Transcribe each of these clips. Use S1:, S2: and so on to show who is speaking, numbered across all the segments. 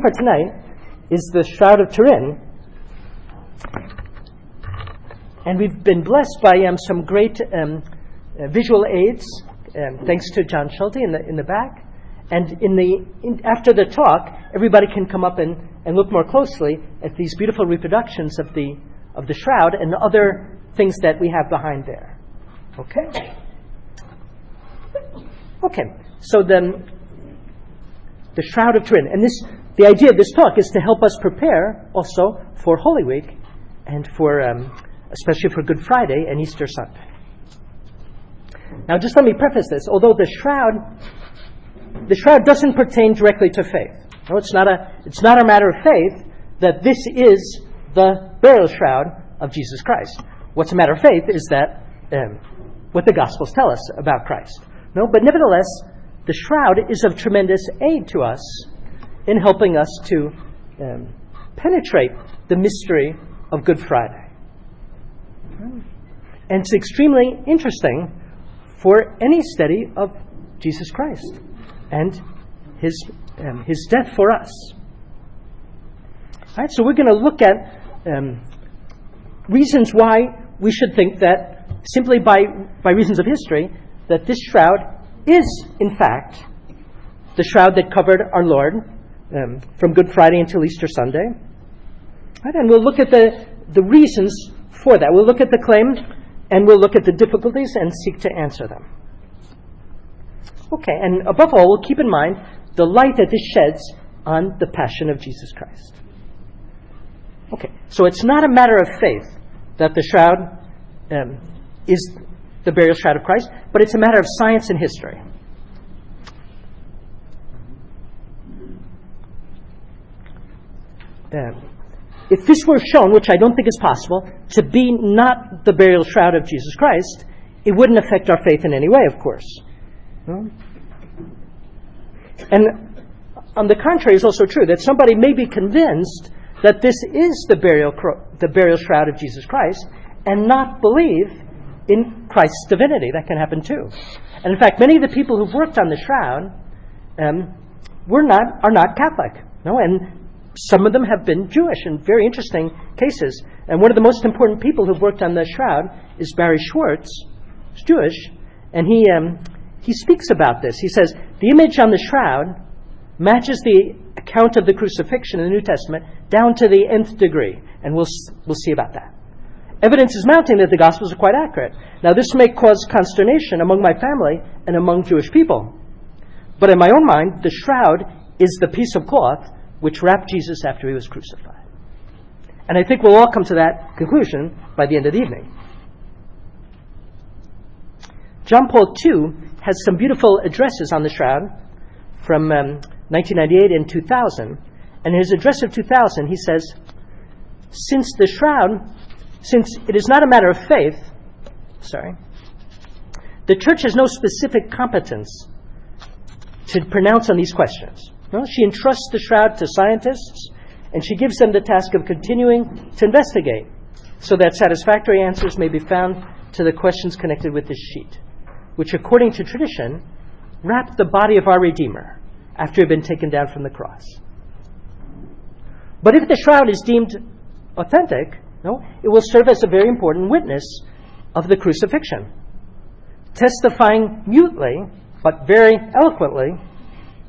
S1: For tonight is the Shroud of Turin, and we've been blessed by some great visual aids, thanks to John Schulte in the back. And after the talk, everybody can come up and look more closely at these beautiful reproductions of the shroud and the other things that we have behind there. Okay. So the Shroud of Turin, and the idea of this talk is to help us prepare also for Holy Week and for especially for Good Friday and Easter Sunday. Now, just let me preface this. Although the shroud doesn't pertain directly to faith. No, it's not a matter of faith that this is the burial shroud of Jesus Christ. What's a matter of faith is that what the Gospels tell us about Christ. No, but nevertheless, the shroud is of tremendous aid to us in helping us to penetrate the mystery of Good Friday. And it's extremely interesting for any study of Jesus Christ and his death for us. All right, so we're going to look at reasons why we should think that simply by reasons of history that this shroud is in fact the shroud that covered our Lord from Good Friday until Easter Sunday. Right, and we'll look at the reasons for that. We'll look at the claim and we'll look at the difficulties and seek to answer them. Okay, and above all, we'll keep in mind the light that this sheds on the passion of Jesus Christ. Okay, so it's not a matter of faith that the shroud is the burial shroud of Christ, but it's a matter of science and history. If this were shown, which I don't think is possible, to be not the burial shroud of Jesus Christ, it wouldn't affect our faith in any way, of course. No? And on the contrary, it's also true that somebody may be convinced that this is the burial shroud of Jesus Christ and not believe in Christ's divinity. That can happen too. And in fact, many of the people who've worked on the shroud are not Catholic. No? And some of them have been Jewish in very interesting cases. And one of the most important people who've worked on the shroud is Barry Schwartz. He's Jewish. And he speaks about this. He says, the image on the shroud matches the account of the crucifixion in the New Testament down to the nth degree. And we'll see about that. Evidence is mounting that the Gospels are quite accurate. Now, this may cause consternation among my family and among Jewish people. But in my own mind, the shroud is the piece of cloth which wrapped Jesus after he was crucified. And I think we'll all come to that conclusion by the end of the evening. John Paul II has some beautiful addresses on the shroud from 1998 and 2000. And in his address of 2000, he says, since it is not a matter of faith, the Church has no specific competence to pronounce on these questions. No, she entrusts the shroud to scientists, and she gives them the task of continuing to investigate so that satisfactory answers may be found to the questions connected with this sheet, which, according to tradition, wrapped the body of our Redeemer after he had been taken down from the cross. But if the shroud is deemed authentic, it will serve as a very important witness of the crucifixion, testifying mutely, but very eloquently,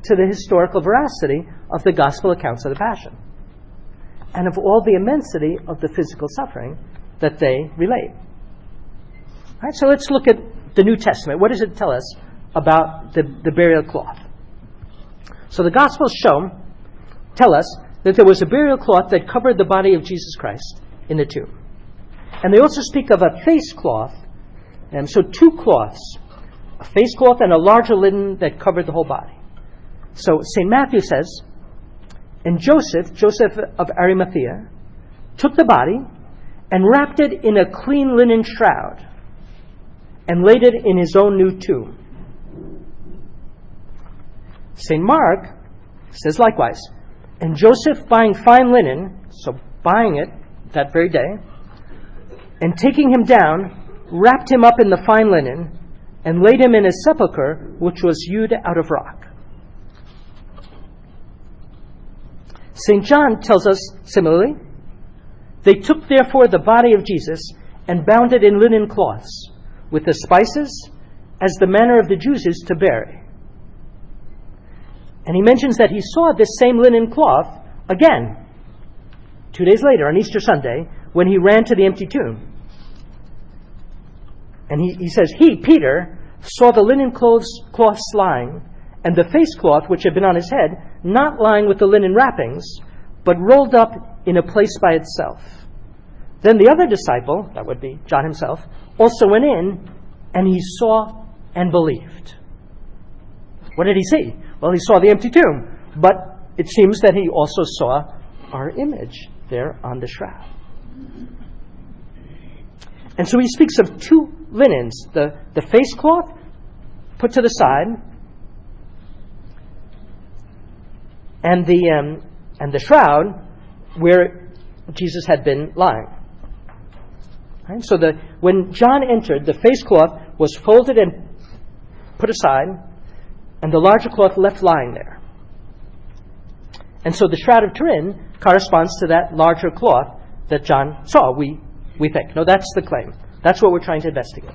S1: to the historical veracity of the gospel accounts of the Passion and of all the immensity of the physical suffering that they relate. All right, so let's look at the New Testament. What does it tell us about the burial cloth? So the Gospels tell us that there was a burial cloth that covered the body of Jesus Christ in the tomb. And they also speak of a face cloth, so two cloths, a face cloth and a larger linen that covered the whole body. So St. Matthew says, and Joseph of Arimathea, took the body and wrapped it in a clean linen shroud and laid it in his own new tomb. St. Mark says likewise, and Joseph, buying fine linen, so buying it that very day, and taking him down, wrapped him up in the fine linen and laid him in a sepulchre which was hewed out of rock. St. John tells us similarly, they took therefore the body of Jesus and bound it in linen cloths with the spices, as the manner of the Jews is to bury. And he mentions that he saw this same linen cloth again 2 days later on Easter Sunday when he ran to the empty tomb. And he says, he, Peter, saw the linen cloths lying, and the face cloth which had been on his head, not lying with the linen wrappings, but rolled up in a place by itself. Then the other disciple, that would be John himself, also went in, and he saw and believed. What did he see? Well, he saw the empty tomb, but it seems that he also saw our image there on the shroud. And so he speaks of two linens, the face cloth put to the side, and the shroud where Jesus had been lying. Right? So when John entered, the face cloth was folded and put aside, and the larger cloth left lying there. And so the Shroud of Turin corresponds to that larger cloth that John saw, we think. No, that's the claim. That's what we're trying to investigate.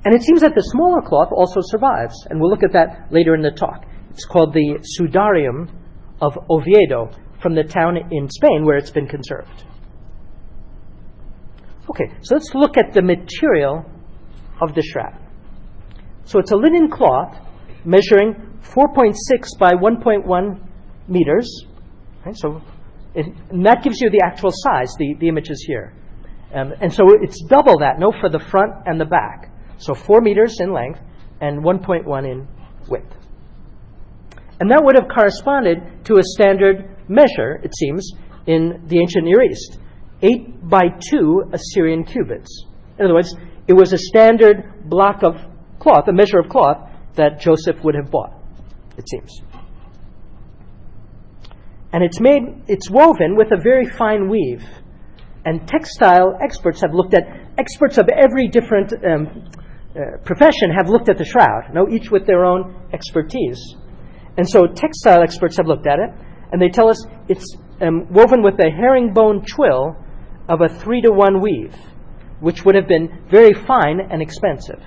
S1: And it seems that the smaller cloth also survives, and we'll look at that later in the talk. It's called the Studium of Oviedo, from the town in Spain where it's been conserved. Okay, so let's look at the material of the shroud. So it's a linen cloth measuring 4.6 by 1.1 meters. Okay, and that gives you the actual size, the image is here. And so it's double that, for the front and the back. So 4 meters in length and 1.1 in width. And that would have corresponded to a standard measure, it seems, in the ancient Near East. 8 by 2 Assyrian cubits. In other words, it was a standard block of cloth, a measure of cloth, that Joseph would have bought, it seems. And it's woven with a very fine weave. And textile experts of every different profession have looked at the shroud, each with their own expertise. And so textile experts have looked at it, and they tell us it's woven with a herringbone twill of a 3-to-1 weave, which would have been very fine and expensive.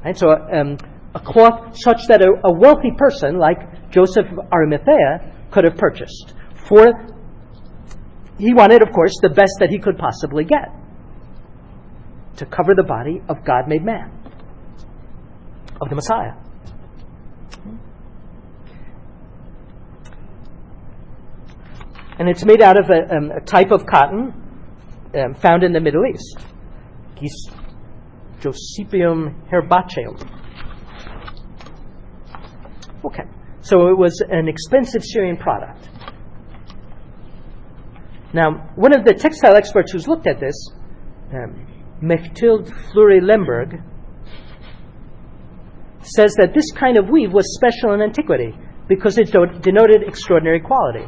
S1: Right? So a cloth such that a wealthy person like Joseph of Arimathea could have purchased. He wanted, of course, the best that he could possibly get to cover the body of God made man, of the Messiah. And it's made out of a type of cotton found in the Middle East, Josephium herbaceum. Okay, so it was an expensive Syrian product. Now, one of the textile experts who's looked at this, Mechtild Fleury-Lemberg, says that this kind of weave was special in antiquity because it denoted extraordinary quality.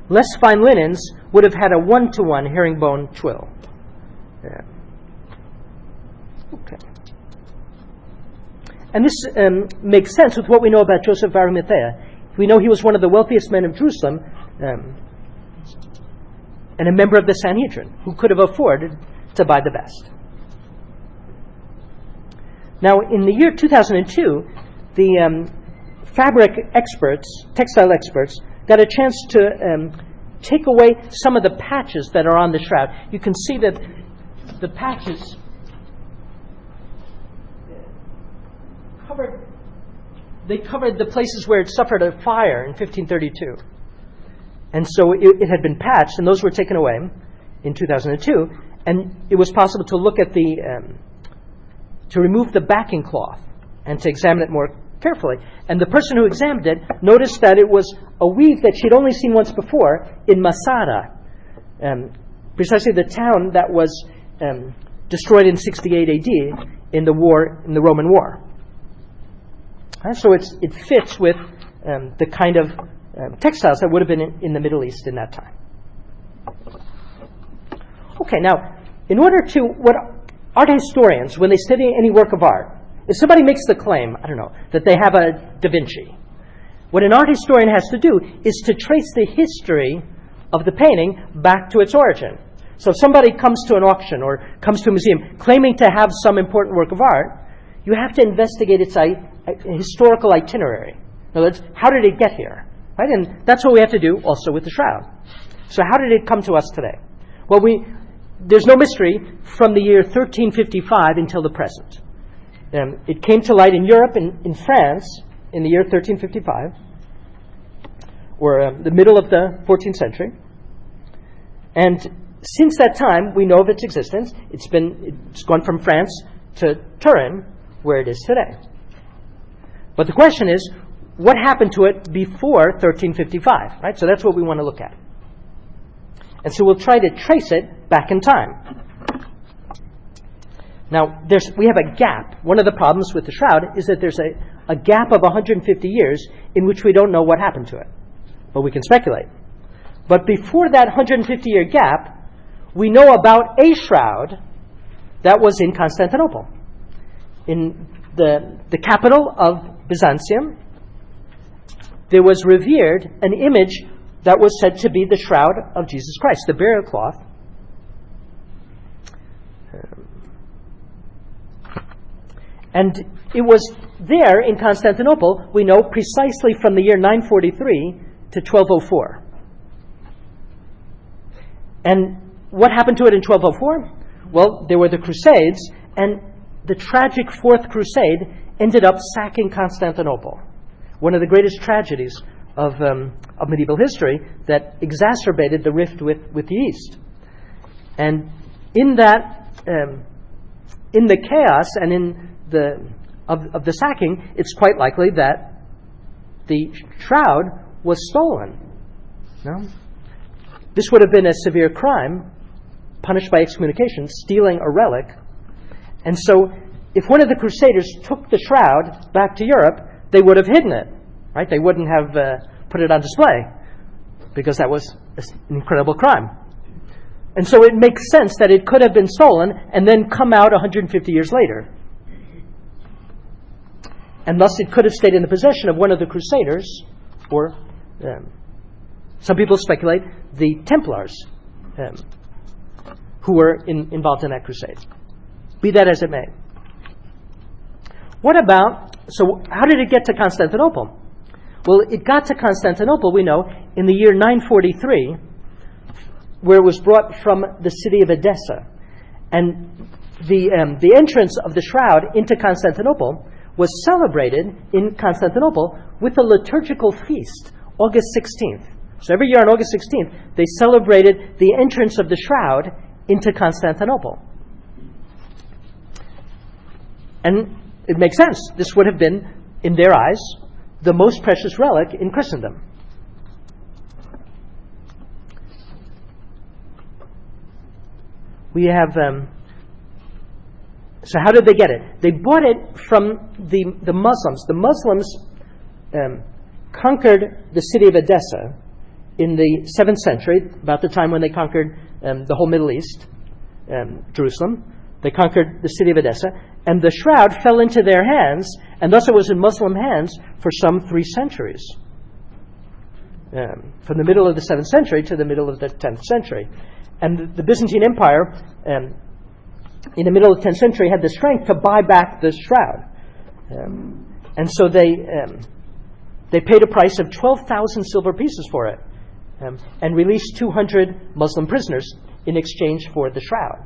S1: Less fine linens would have had a 1-to-1 herringbone twill. Yeah. Okay. And this makes sense with what we know about Joseph of Arimathea. We know he was one of the wealthiest men of Jerusalem and a member of the Sanhedrin who could have afforded to buy the best. Now, in the year 2002, the fabric experts, textile experts, got a chance to take away some of the patches that are on the shroud. You can see that the patches covered the places where it suffered a fire in 1532. And so it had been patched, and those were taken away in 2002. And it was possible to look at to remove the backing cloth and to examine it more carefully. And the person who examined it noticed that it was a weave that she'd only seen once before in Masada, precisely the town that was destroyed in 68 AD in the Roman War. So it fits with the kind of textiles that would have been in the Middle East in that time. Okay, now, in order to, what art historians, when they study any work of art, If somebody makes the claim, I don't know, that they have a Da Vinci, what an art historian has to do is to trace the history of the painting back to its origin. So if somebody comes to an auction or comes to a museum claiming to have some important work of art, you have to investigate its historical itinerary. In other words, how did it get here? Right? And that's what we have to do also with the Shroud. So how did it come to us today? Well, there's no mystery from the year 1355 until the present. It came to light in Europe, in France, in the year 1355, or the middle of the 14th century. And since that time, we know of its existence. It's gone from France to Turin, where it is today. But the question is, what happened to it before 1355? Right? So that's what we want to look at. And so we'll try to trace it back in time. Now, we have a gap. One of the problems with the Shroud is that there's a gap of 150 years in which we don't know what happened to it. But we can speculate. But before that 150-year gap, we know about a Shroud that was in Constantinople, in the capital of Byzantium. There was revered an image that was said to be the Shroud of Jesus Christ, the burial cloth. And it was there in Constantinople, we know, precisely from the year 943 to 1204. And what happened to it in 1204? Well, there were the Crusades, and the tragic Fourth Crusade ended up sacking Constantinople, one of the greatest tragedies of medieval history that exacerbated the rift with the East. And in that, in the chaos and in of the sacking, it's quite likely that the Shroud was stolen. No? This would have been a severe crime, punished by excommunication, stealing a relic. And so, if one of the Crusaders took the Shroud back to Europe, they would have hidden it. Right? They wouldn't have put it on display, because that was an incredible crime. And so it makes sense that it could have been stolen and then come out 150 years later. And thus it could have stayed in the possession of one of the Crusaders, or some people speculate the Templars, who were involved in that crusade. Be that as it may. So how did it get to Constantinople? Well, it got to Constantinople, we know, in the year 943, where it was brought from the city of Edessa. And the entrance of the Shroud into Constantinople was celebrated in Constantinople with a liturgical feast, August 16th. So every year on August 16th, they celebrated the entrance of the Shroud into Constantinople. And it makes sense. This would have been, in their eyes, the most precious relic in Christendom. We have... So how did they get it? They bought it from the Muslims. The Muslims conquered the city of Edessa in the 7th century, about the time when they conquered the whole Middle East, Jerusalem. They conquered the city of Edessa, and the Shroud fell into their hands, and thus it was in Muslim hands for some 3 centuries. From the middle of the 7th century to the middle of the 10th century. And the Byzantine Empire, in the middle of the 10th century, had the strength to buy back the Shroud. And so they paid a price of 12,000 silver pieces for it, and released 200 Muslim prisoners in exchange for the Shroud.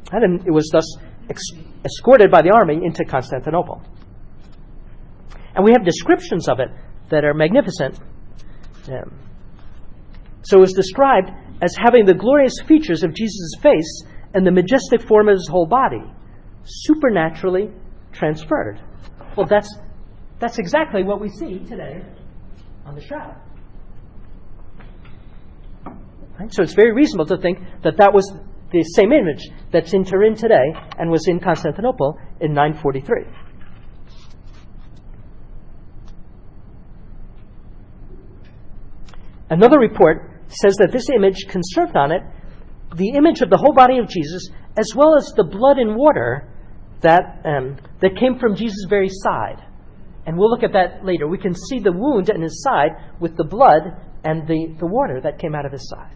S1: And it was thus escorted by the army into Constantinople. And we have descriptions of it that are magnificent. So it was described as having the glorious features of Jesus' face and the majestic form of his whole body, supernaturally transferred. Well, that's exactly what we see today on the Shroud. Right? So it's very reasonable to think that that was the same image that's in Turin today and was in Constantinople in 943. Another report says that this image conserved on it the image of the whole body of Jesus, as well as the blood and water that came from Jesus' very side. And we'll look at that later. We can see the wound in his side with the blood and the water that came out of his side.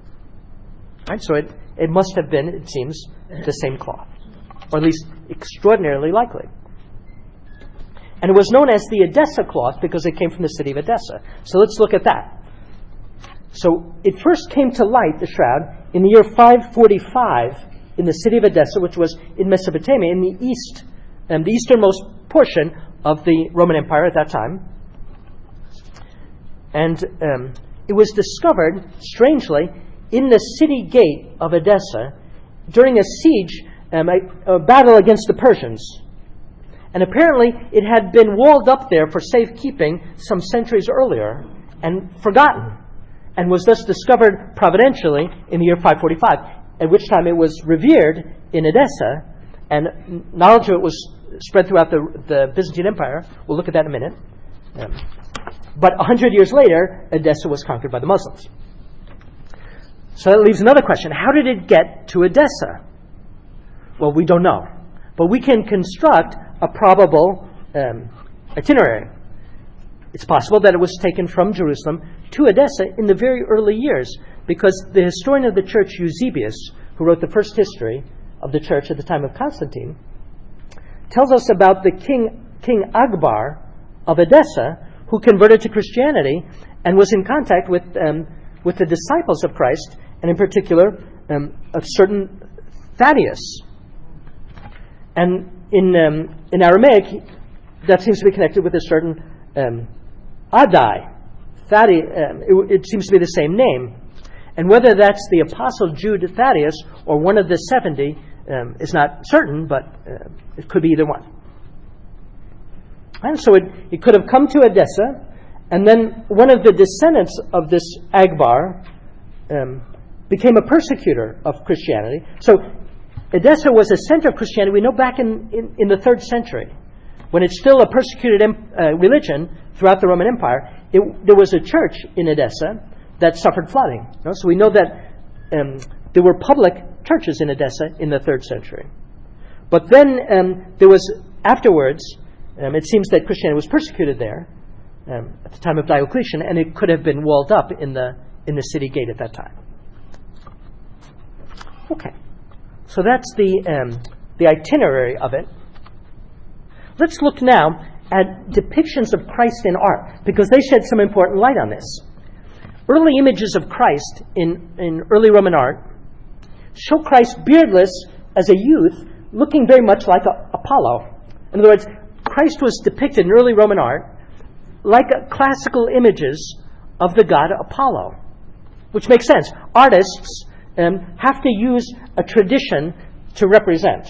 S1: Right? So it must have been, it seems, the same cloth, or at least extraordinarily likely. And it was known as the Edessa cloth because it came from the city of Edessa. So let's look at that. So it first came to light, the shroud, in the year 545 in the city of Edessa, which was in Mesopotamia, in the east, the easternmost portion of the Roman Empire at that time. And it was discovered, strangely, in the city gate of Edessa during a siege, a battle against the Persians. And apparently it had been walled up there for safekeeping some centuries earlier and forgotten, and was thus discovered providentially in the year 545, at which time it was revered in Edessa, and knowledge of it was spread throughout the Byzantine Empire. We'll look at that in a minute. But 100 years later, Edessa was conquered by the Muslims. So that leaves another question. How did it get to Edessa? Well, we don't know. But we can construct a probable itinerary. It's possible that it was taken from Jerusalem to Edessa in the very early years, because the historian of the church, Eusebius, who wrote the first history of the church at the time of Constantine, tells us about the King Akbar of Edessa, who converted to Christianity and was in contact with the disciples of Christ, and in particular a certain Thaddeus. And in Aramaic, that seems to be connected with a certain Adai. It seems to be the same name. And whether that's the Apostle Jude Thaddeus or one of the 70 is not certain, but it could be either one. And so it could have come to Edessa, and then one of the descendants of this Akbar became a persecutor of Christianity. So Edessa was a center of Christianity, we know, back in the 3rd century, when it's still a persecuted religion throughout the Roman Empire. There was a church in Edessa that suffered flooding. So we know that there were public churches in Edessa in the 3rd century. But then there was, afterwards, it seems that Christianity was persecuted there at the time of Diocletian, and it could have been walled up in the city gate at that time. Okay, so that's the itinerary of it. Let's look now at depictions of Christ in art, because they shed some important light on this. Early images of Christ in early Roman art show Christ beardless as a youth, looking very much like Apollo. In other words, Christ was depicted in early Roman art like classical images of the god Apollo, which makes sense. Artists have to use a tradition to represent.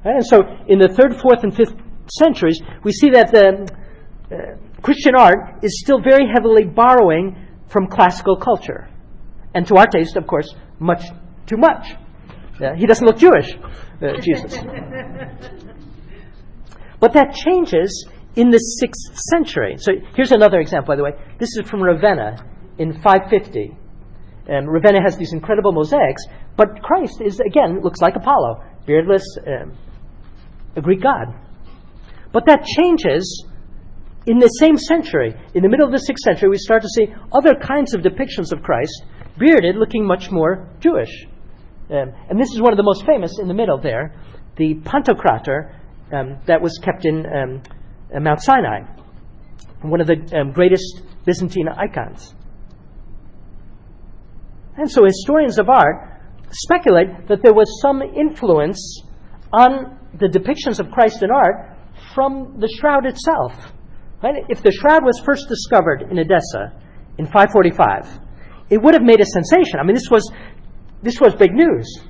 S1: Right? And so in the 3rd, 4th, and 5th centuries, we see that the Christian art is still very heavily borrowing from classical culture. And to our taste, of course, much too much. He doesn't look Jewish, Jesus. But that changes in the 6th century. So here's another example, by the way. This is from Ravenna in 550. Ravenna has these incredible mosaics, but Christ looks like Apollo, beardless, a Greek god. But that changes in the same century. In the middle of the 6th century, we start to see other kinds of depictions of Christ, bearded, looking much more Jewish. And this is one of the most famous in the middle there, the Pantocrator that was kept in Mount Sinai, one of the greatest Byzantine icons. And so historians of art speculate that there was some influence on the depictions of Christ in art from the shroud itself. Right? If the shroud was first discovered in Edessa in 545, it would have made a sensation. I mean, this was big news.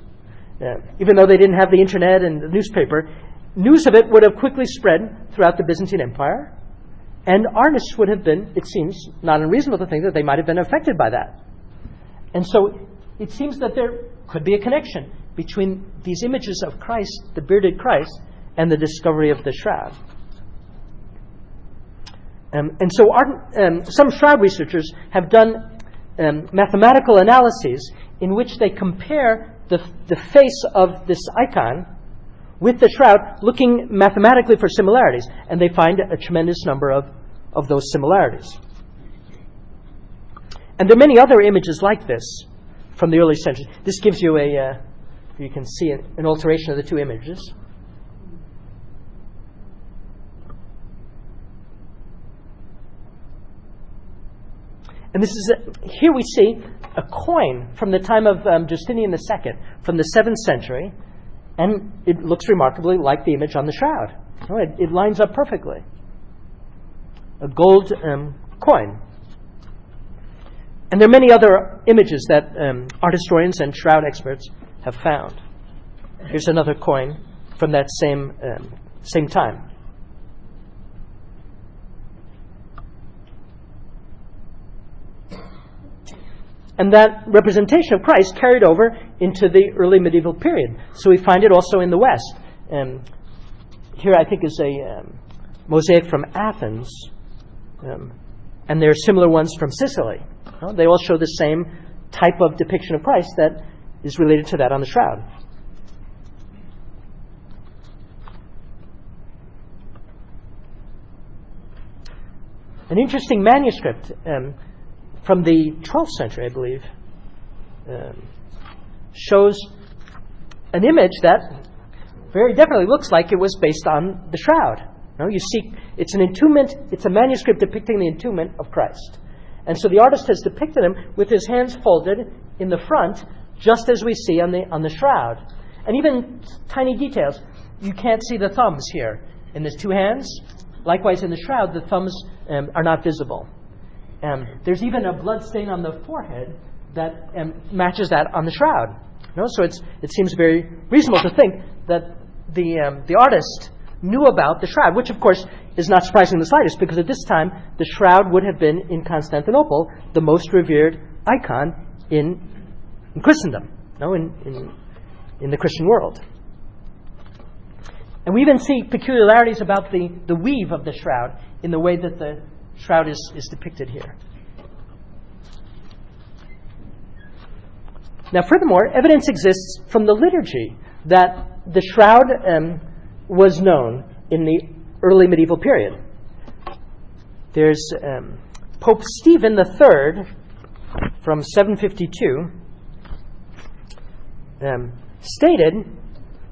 S1: Even though they didn't have the internet and the newspaper, news of it would have quickly spread throughout the Byzantine Empire, and artists would have been, it seems, not unreasonable to think that they might have been affected by that. And so it seems that there could be a connection between these images of Christ, the bearded Christ, and the discovery of the shroud. And so some shroud researchers have done mathematical analyses in which they compare the face of this icon with the shroud, looking mathematically for similarities, and they find a tremendous number of those similarities. And there are many other images like this from the early centuries. This gives you you can see an alteration of the two images. And this is here we see a coin from the time of Justinian II, from the 7th century, and it looks remarkably like the image on the shroud. It lines up perfectly. A gold coin. And there are many other images that art historians and shroud experts have found. Here's another coin from that same time. And that representation of Christ carried over into the early medieval period. So we find it also in the West. Here I think is a mosaic from Athens. And there are similar ones from Sicily. They all show the same type of depiction of Christ that is related to that on the shroud. An interesting manuscript from the 12th century, I believe, shows an image that very definitely looks like it was based on the shroud. You see, it's an entombment. It's a manuscript depicting the entombment of Christ. And so the artist has depicted him with his hands folded in the front, just as we see on the shroud. And even tiny details. You can't see the thumbs here in the two hands. Likewise, in the shroud, the thumbs are not visible. There's even a blood stain on the forehead that matches that on the shroud. So it seems very reasonable to think that the artist knew about the shroud, which of course is not surprising in the slightest, because at this time the shroud would have been in Constantinople the most revered icon in Christendom, in the Christian world. And we even see peculiarities about the weave of the shroud in the way that the shroud is depicted here. Now, furthermore, evidence exists from the liturgy that the shroud was known in the early medieval period. There's Pope Stephen III from 752 stated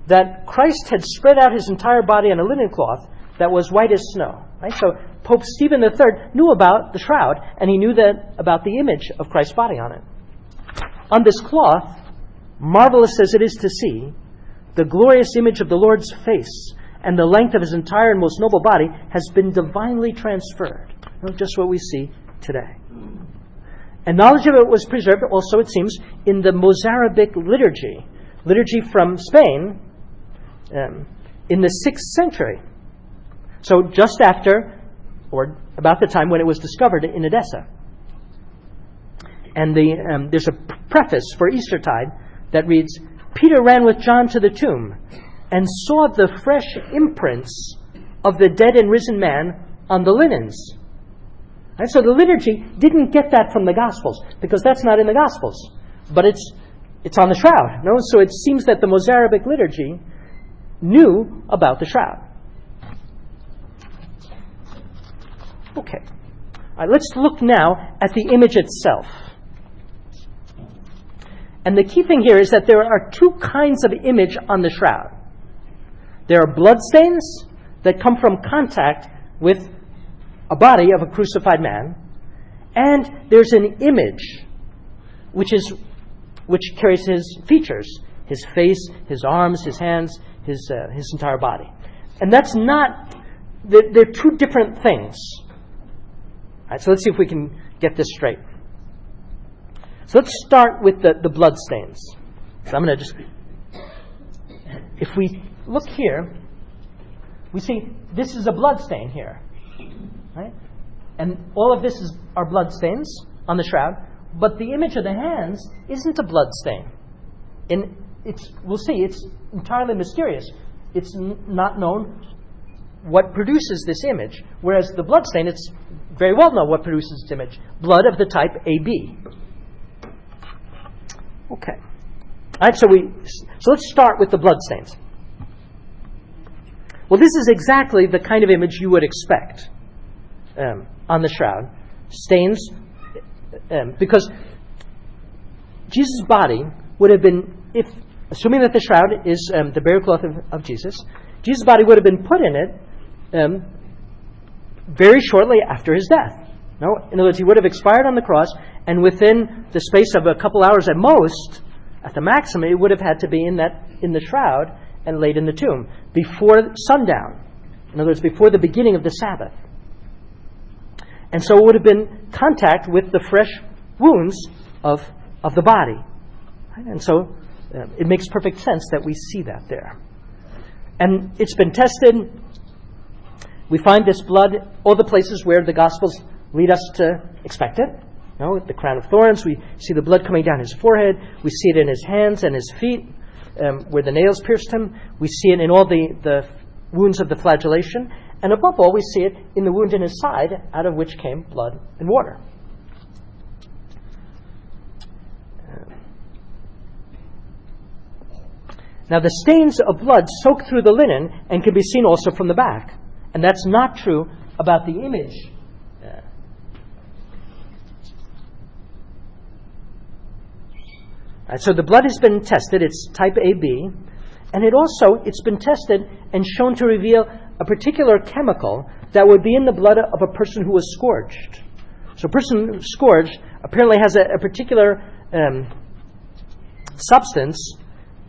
S1: that Christ had spread out his entire body on a linen cloth that was white as snow. Right? So Pope Stephen III knew about the shroud, and he knew about the image of Christ's body on it. On this cloth, marvelous as it is to see, the glorious image of the Lord's face and the length of his entire and most noble body has been divinely transferred. Just what we see today. And knowledge of it was preserved also, it seems, in the Mozarabic liturgy from Spain in the 6th century. So just after, or about the time when it was discovered in Edessa. And there's a preface for Eastertide that reads, Peter ran with John to the tomb and saw the fresh imprints of the dead and risen man on the linens. Right? So the liturgy didn't get that from the Gospels, because that's not in the Gospels. But it's on the shroud. So it seems that the Mozarabic liturgy knew about the shroud. Okay. All right, let's look now at the image itself. And the key thing here is that there are two kinds of image on the shroud. There are bloodstains that come from contact with a body of a crucified man, and there's an image which carries his features, his face, his arms, his hands, his entire body. And that's not, they're two different things. All right, so let's see if we can get this straight. So let's start with the blood stains. So I'm going to just, if we look here, we see this is a blood stain here, right? And all of this are blood stains on the shroud, but the image of the hands isn't a blood stain. And we'll see, it's entirely mysterious. It's not known what produces this image, whereas the blood stain, it's very well known what produces this image. Blood of the type AB. Okay. All right, so let's start with the blood stains. Well, this is exactly the kind of image you would expect on the shroud. Stains, because Jesus' body would have been, assuming that the shroud is the burial cloth of Jesus, Jesus' body would have been put in it very shortly after his death. No? In other words, he would have expired on the cross, and within the space of a couple hours at most, at the maximum, it would have had to be in the shroud and laid in the tomb before sundown. In other words, before the beginning of the Sabbath. And so it would have been contact with the fresh wounds of the body. Right? And so it makes perfect sense that we see that there. And it's been tested. We find this blood all the places where the Gospels lead us to expect it. You know, the crown of thorns, we see the blood coming down his forehead. We see it in his hands and his feet, where the nails pierced him. We see it in all the wounds of the flagellation. And above all, we see it in the wound in his side, out of which came blood and water. Now, the stains of blood soak through the linen and can be seen also from the back. And that's not true about the image. So the blood has been tested. It's type AB. And it's been tested and shown to reveal a particular chemical that would be in the blood of a person who was scourged. So a person scourged apparently has a particular substance,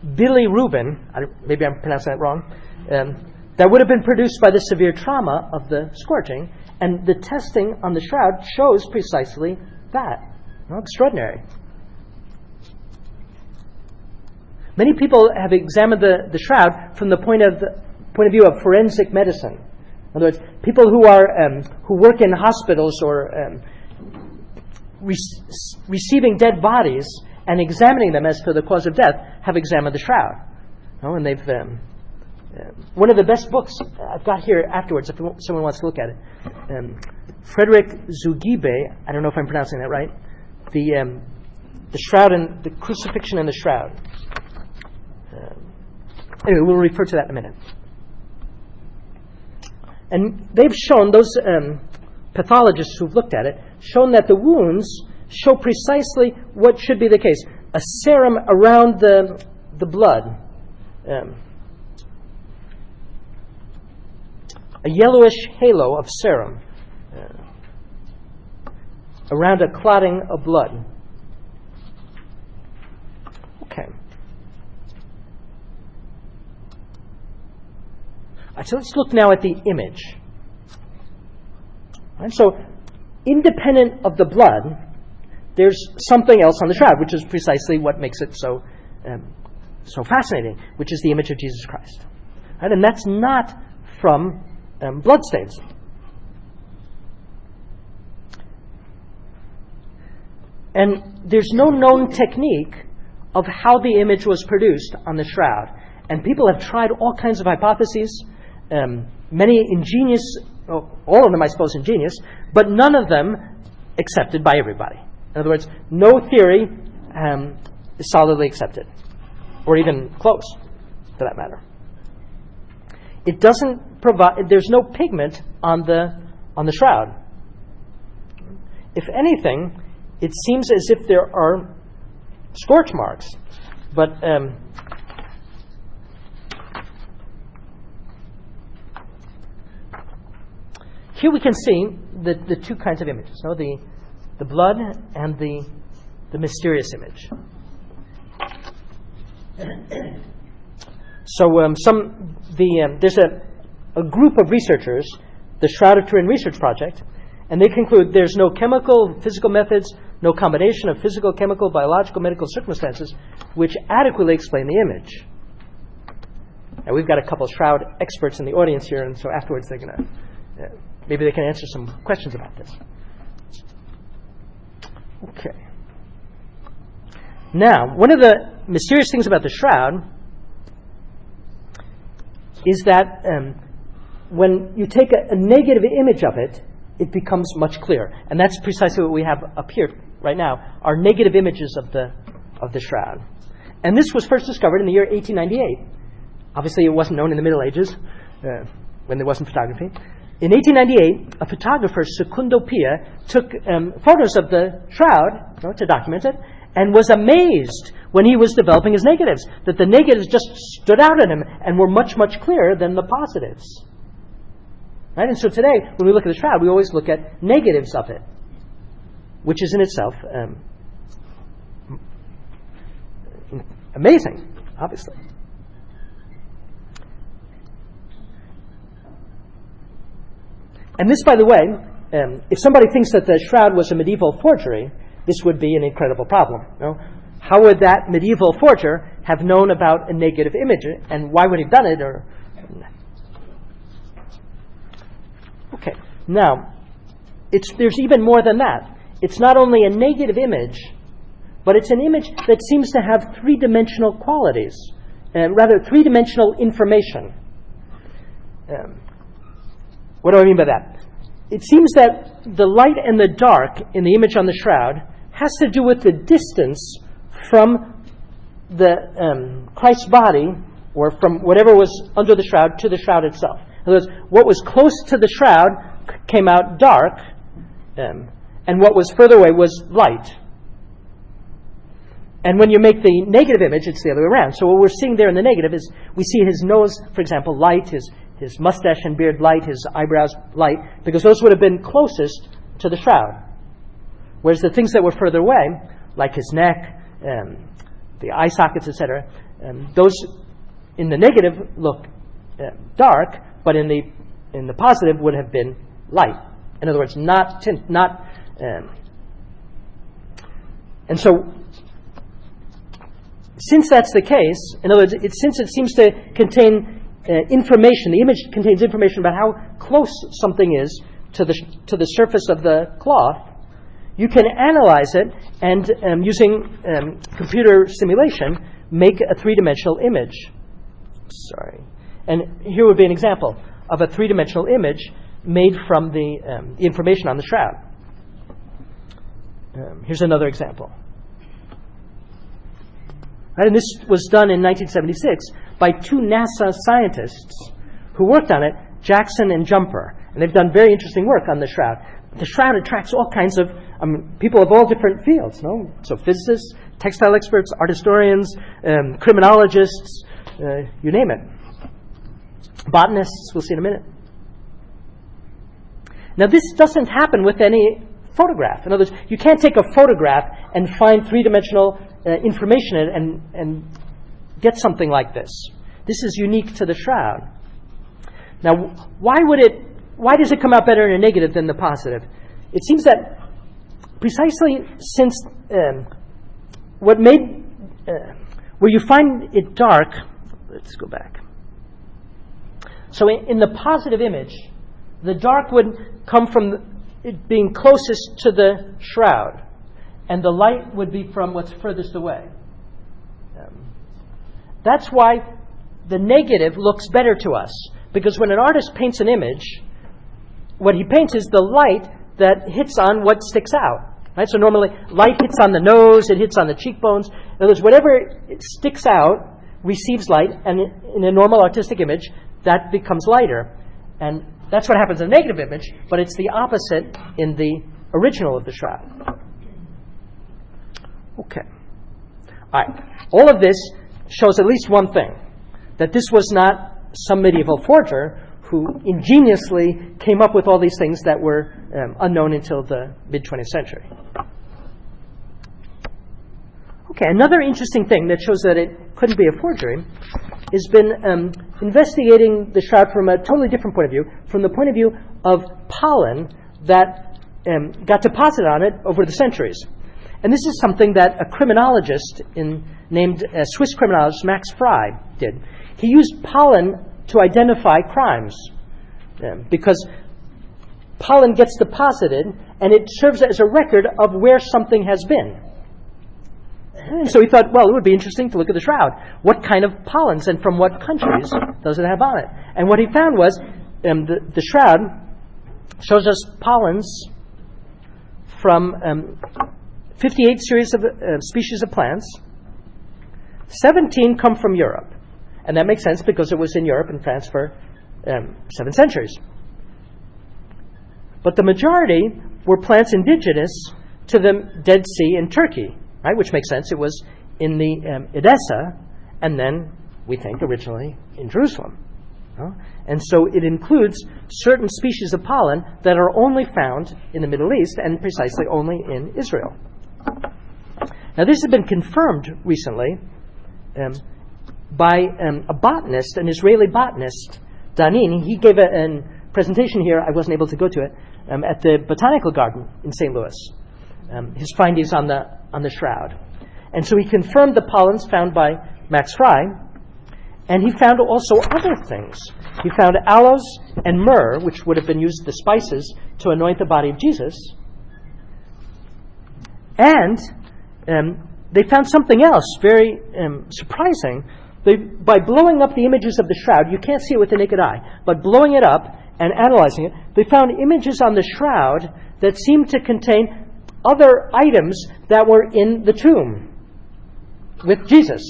S1: bilirubin, maybe I'm pronouncing that wrong, that would have been produced by the severe trauma of the scourging. And the testing on the shroud shows precisely that. Extraordinary. Many people have examined the shroud from the point of view of forensic medicine. In other words, people who work in hospitals or receiving dead bodies and examining them as to the cause of death have examined the shroud. And they've one of the best books I've got here afterwards, if someone wants to look at it. Frederick Zugibe, I don't know if I'm pronouncing that right. The shroud and the crucifixion and the shroud. Anyway, we'll refer to that in a minute. And they've shown, those pathologists who've looked at it, shown that the wounds show precisely what should be the case. A serum around the blood. A yellowish halo of serum around a clotting of blood. Okay. So let's look now at the image. And so, independent of the blood, there's something else on the shroud, which is precisely what makes it so fascinating, which is the image of Jesus Christ. Right? And that's not from bloodstains. And there's no known technique of how the image was produced on the shroud. And people have tried all kinds of hypotheses. Many ingenious, all of them I suppose ingenious, but none of them accepted by everybody. In other words, no theory is solidly accepted, or even close, for that matter. It doesn't provide. There's no pigment on the shroud. If anything, it seems as if there are scorch marks, but here we can see the two kinds of images, the blood and the mysterious image. So there's a group of researchers, the Shroud of Turin Research Project, and they conclude there's no chemical, physical methods, no combination of physical, chemical, biological, medical circumstances which adequately explain the image. Now we've got a couple of shroud experts in the audience here, and so afterwards they're going to maybe they can answer some questions about this. Okay. Now, one of the mysterious things about the shroud is that when you take a negative image of it, it becomes much clearer. And that's precisely what we have up here right now, are negative images of the shroud. And this was first discovered in the year 1898. Obviously, it wasn't known in the Middle Ages. when there wasn't photography. In 1898, a photographer, Secundo Pia, took photos of the shroud, to document it, and was amazed when he was developing his negatives, that the negatives just stood out at him and were much, much clearer than the positives. Right? And so today, when we look at the shroud, we always look at negatives of it, which is in itself amazing, obviously. And this, by the way, if somebody thinks that the shroud was a medieval forgery, this would be an incredible problem. How would that medieval forger have known about a negative image, and why would he have done it? Okay, now, there's even more than that. It's not only a negative image, but it's an image that seems to have three-dimensional qualities, rather three-dimensional information. What do I mean by that? It seems that the light and the dark in the image on the shroud has to do with the distance from the Christ's body, or from whatever was under the shroud to the shroud itself. In other words, what was close to the shroud came out dark, and what was further away was light. And when you make the negative image, it's the other way around. So what we're seeing there in the negative is we see his nose, for example, light, his mustache and beard light, his eyebrows light, because those would have been closest to the shroud. Whereas the things that were further away, like his neck, the eye sockets, etc., those in the negative look dark, but in the positive would have been light. In other words, not. And so, since that's the case, in other words, since it seems to contain information, the image contains information about how close something is to the surface of the cloth, you can analyze it and, using computer simulation, make a three-dimensional image. Sorry. And here would be an example of a three-dimensional image made from the information on the shroud. Here's another example. Right, and this was done in 1976 by two NASA scientists who worked on it, Jackson and Jumper. And they've done very interesting work on the shroud. The shroud attracts all kinds of people of all different fields. So physicists, textile experts, art historians, criminologists, you name it. Botanists, we'll see in a minute. Now, this doesn't happen with any photograph. In other words, you can't take a photograph and find three-dimensional information in it and get something like this. This is unique to the shroud. Now, why does it come out better in a negative than the positive? It seems that precisely since where you find it dark, let's go back. So in the positive image, the dark would come from it being closest to the shroud, and the light would be from what's furthest away. That's why the negative looks better to us, because when an artist paints an image, what he paints is the light that hits on what sticks out. Right? So normally, light hits on the nose, it hits on the cheekbones. In other words, whatever sticks out receives light, and in a normal artistic image, that becomes lighter. And that's what happens in a negative image, but it's the opposite in the original of the shroud. Okay. All right. All of this shows at least one thing, that this was not some medieval forger who ingeniously came up with all these things that were unknown until the mid-20th century. Okay, another interesting thing that shows that it couldn't be a forgery has been investigating the shroud from a totally different point of view, from the point of view of pollen that got deposited on it over the centuries. And this is something that a criminologist named Swiss criminologist Max Frey did. He used pollen to identify crimes because pollen gets deposited and it serves as a record of where something has been. And so he thought, well, it would be interesting to look at the shroud. What kind of pollens and from what countries does it have on it? And what he found was the shroud shows us pollens from 58 series of species of plants. 17 come from Europe. And that makes sense because it was in Europe and France for 7 centuries. But the majority were plants indigenous to the Dead Sea in Turkey, right? Which makes sense. It was in the Edessa, and then, we think, originally in Jerusalem. And so it includes certain species of pollen that are only found in the Middle East and precisely only in Israel. Now, this has been confirmed recently by a botanist, an Israeli botanist, Danin. He gave a presentation here. I wasn't able to go to it, at the Botanical Garden in St. Louis. His findings on the shroud. And so he confirmed the pollens found by Max Fry, and he found also other things. He found aloes and myrrh, which would have been used, the spices, to anoint the body of Jesus. And they found something else very surprising. By blowing up the images of the shroud, you can't see it with the naked eye, but blowing it up and analyzing it, they found images on the shroud that seemed to contain other items that were in the tomb with Jesus.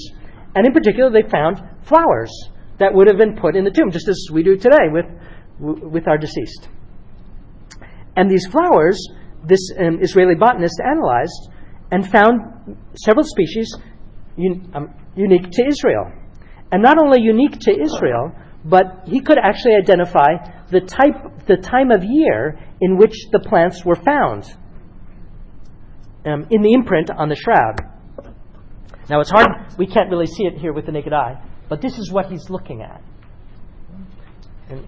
S1: And in particular, they found flowers that would have been put in the tomb, just as we do today with our deceased. And these flowers, this Israeli botanist analyzed and found several species unique to Israel. And not only unique to Israel, but he could actually identify the time of year in which the plants were found in the imprint on the shroud. Now, it's hard, we can't really see it here with the naked eye, but this is what he's looking at. And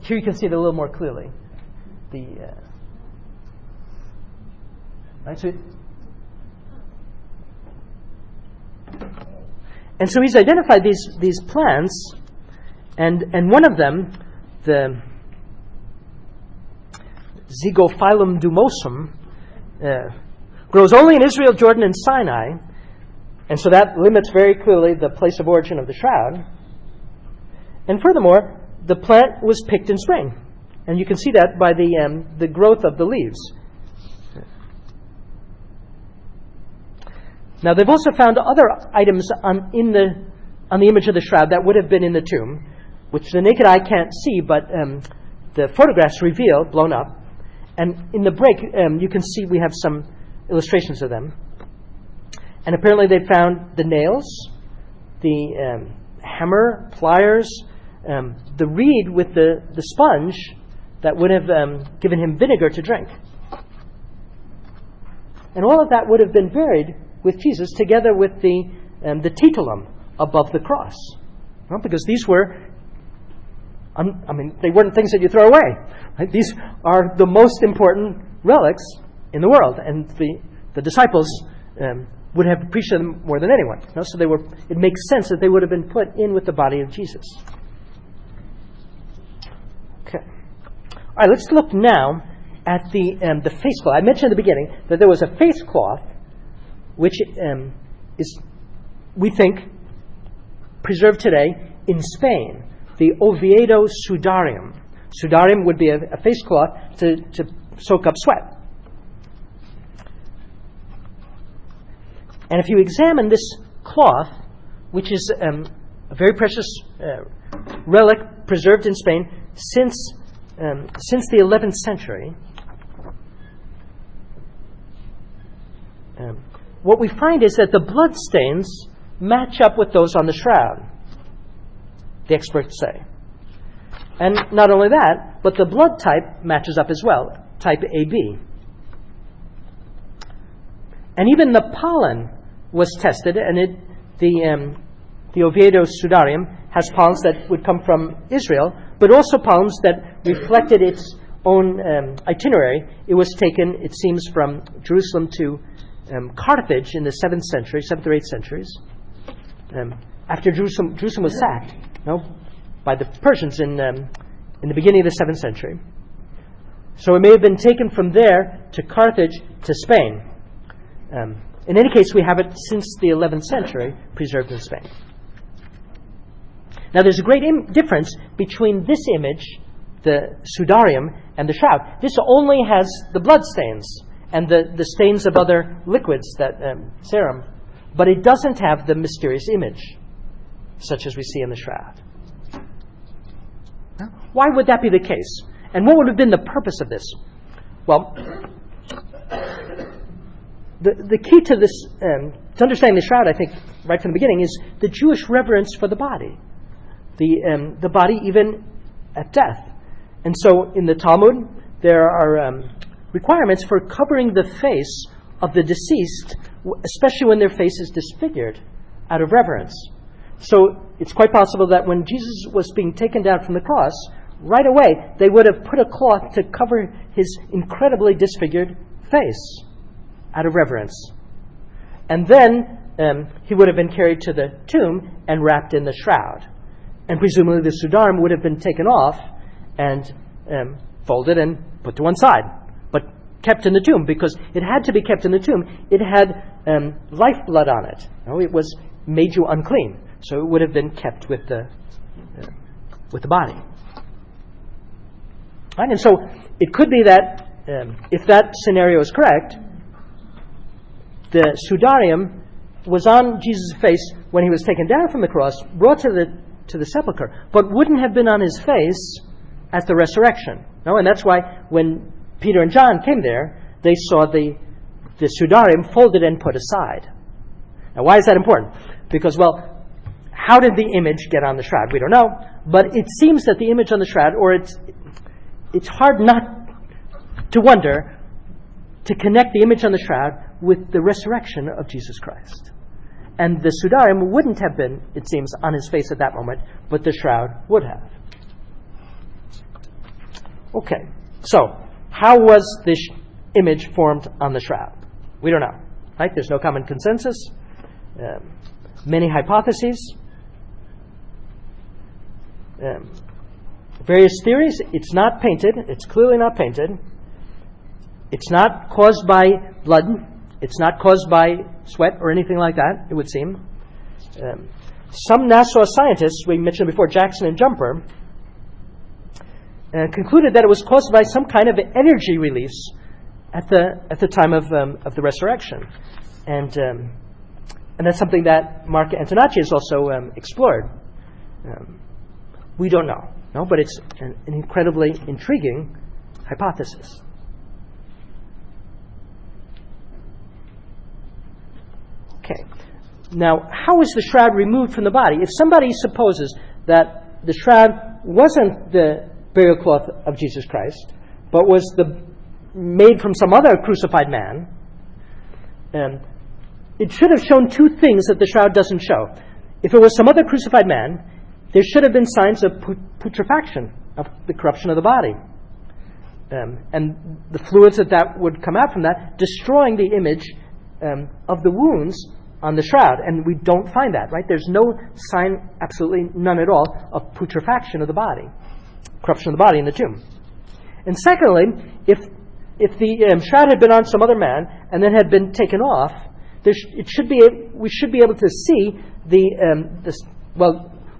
S1: here you can see it a little more clearly. And so he's identified these plants, and one of them, the Zygophyllum dumosum, grows only in Israel, Jordan, and Sinai, and so that limits very clearly the place of origin of the shroud. And furthermore, the plant was picked in spring, and you can see that by the growth of the leaves. Now, they've also found other items on the image of the shroud that would have been in the tomb, which the naked eye can't see, but the photographs reveal, blown up. And in the break, you can see we have some illustrations of them. And apparently they found the nails, the hammer, pliers, the reed with the sponge that would have given him vinegar to drink. And all of that would have been buried with Jesus together with the titulum above the cross. Well, because these were, they weren't things that you throw away. Right? These are the most important relics in the world, and the disciples would have appreciated them more than anyone. So it makes sense that they would have been put in with the body of Jesus. Okay. All right, let's look now at the face cloth. I mentioned at the beginning that there was a face cloth which is, we think, preserved today in Spain, the Oviedo Sudarium. Sudarium would be a face cloth to soak up sweat. And if you examine this cloth, which is a very precious relic preserved in Spain since the 11th century, what we find is that the blood stains match up with those on the shroud, the experts say. And not only that, but the blood type matches up as well, type AB. And even the pollen was tested, and the Oviedo Sudarium has pollens that would come from Israel, but also pollens that reflected its own itinerary. It was taken, it seems, from Jerusalem to Carthage in the 7th century, 7th or 8th centuries, after Jerusalem was sacked by the Persians in the beginning of the 7th century. So it may have been taken from there to Carthage to Spain. In any case, we have it since the 11th century preserved in Spain. Now, there's a great difference between this image, the Sudarium, and the shroud. This only has the blood stains and the stains of other liquids, that serum, but it doesn't have the mysterious image, such as we see in the shroud. Why would that be the case? And what would have been the purpose of this? Well, the key to this, to understanding the shroud, I think, right from the beginning, is the Jewish reverence for the body. The body even at death. And so in the Talmud, there are requirements for covering the face of the deceased, especially when their face is disfigured, out of reverence. So it's quite possible that when Jesus was being taken down from the cross, right away they would have put a cloth to cover his incredibly disfigured face out of reverence. And then he would have been carried to the tomb and wrapped in the shroud. And presumably the Studium would have been taken off and folded and put to one side, but kept in the tomb, because it had to be kept in the tomb. It had lifeblood on it. It was made you unclean, so it would have been kept with the body. Right? And so it could be that if that scenario is correct, the Studium was on Jesus' face when he was taken down from the cross, brought to the sepulchre, but wouldn't have been on his face at the resurrection. No? And that's why when Peter and John came there, they saw the Studium folded and put aside. Now, why is that important? Because, well, how did the image get on the shroud? We don't know, but it seems that the image on the shroud, or it's hard not to wonder, to connect the image on the shroud with the resurrection of Jesus Christ. And the Studium wouldn't have been, it seems, on his face at that moment, but the shroud would have. Okay, so how was this image formed on the shroud? We don't know. Right? There's no common consensus. Many hypotheses. Various theories. It's not painted. It's clearly not painted. It's not caused by blood. It's not caused by sweat or anything like that, it would seem. Some Nassau scientists, we mentioned before, Jackson and Jumper, concluded that it was caused by some kind of energy release at the time of the resurrection, and that's something that Mark Antonacci has also explored. We don't know, no, but it's an incredibly intriguing hypothesis. Okay, now how is the shroud removed from the body? If somebody supposes that the shroud wasn't the burial cloth of Jesus Christ, but was made from some other crucified man, it should have shown two things that the shroud doesn't show. If it was some other crucified man, there should have been signs of putrefaction, of the corruption of the body. And the fluids that would come out from that, destroying the image of the wounds on the shroud. And we don't find that, right? There's no sign, absolutely none at all, of putrefaction of the body, corruption of the body in the tomb. And secondly, if the shroud had been on some other man and then had been taken off, we should be able to see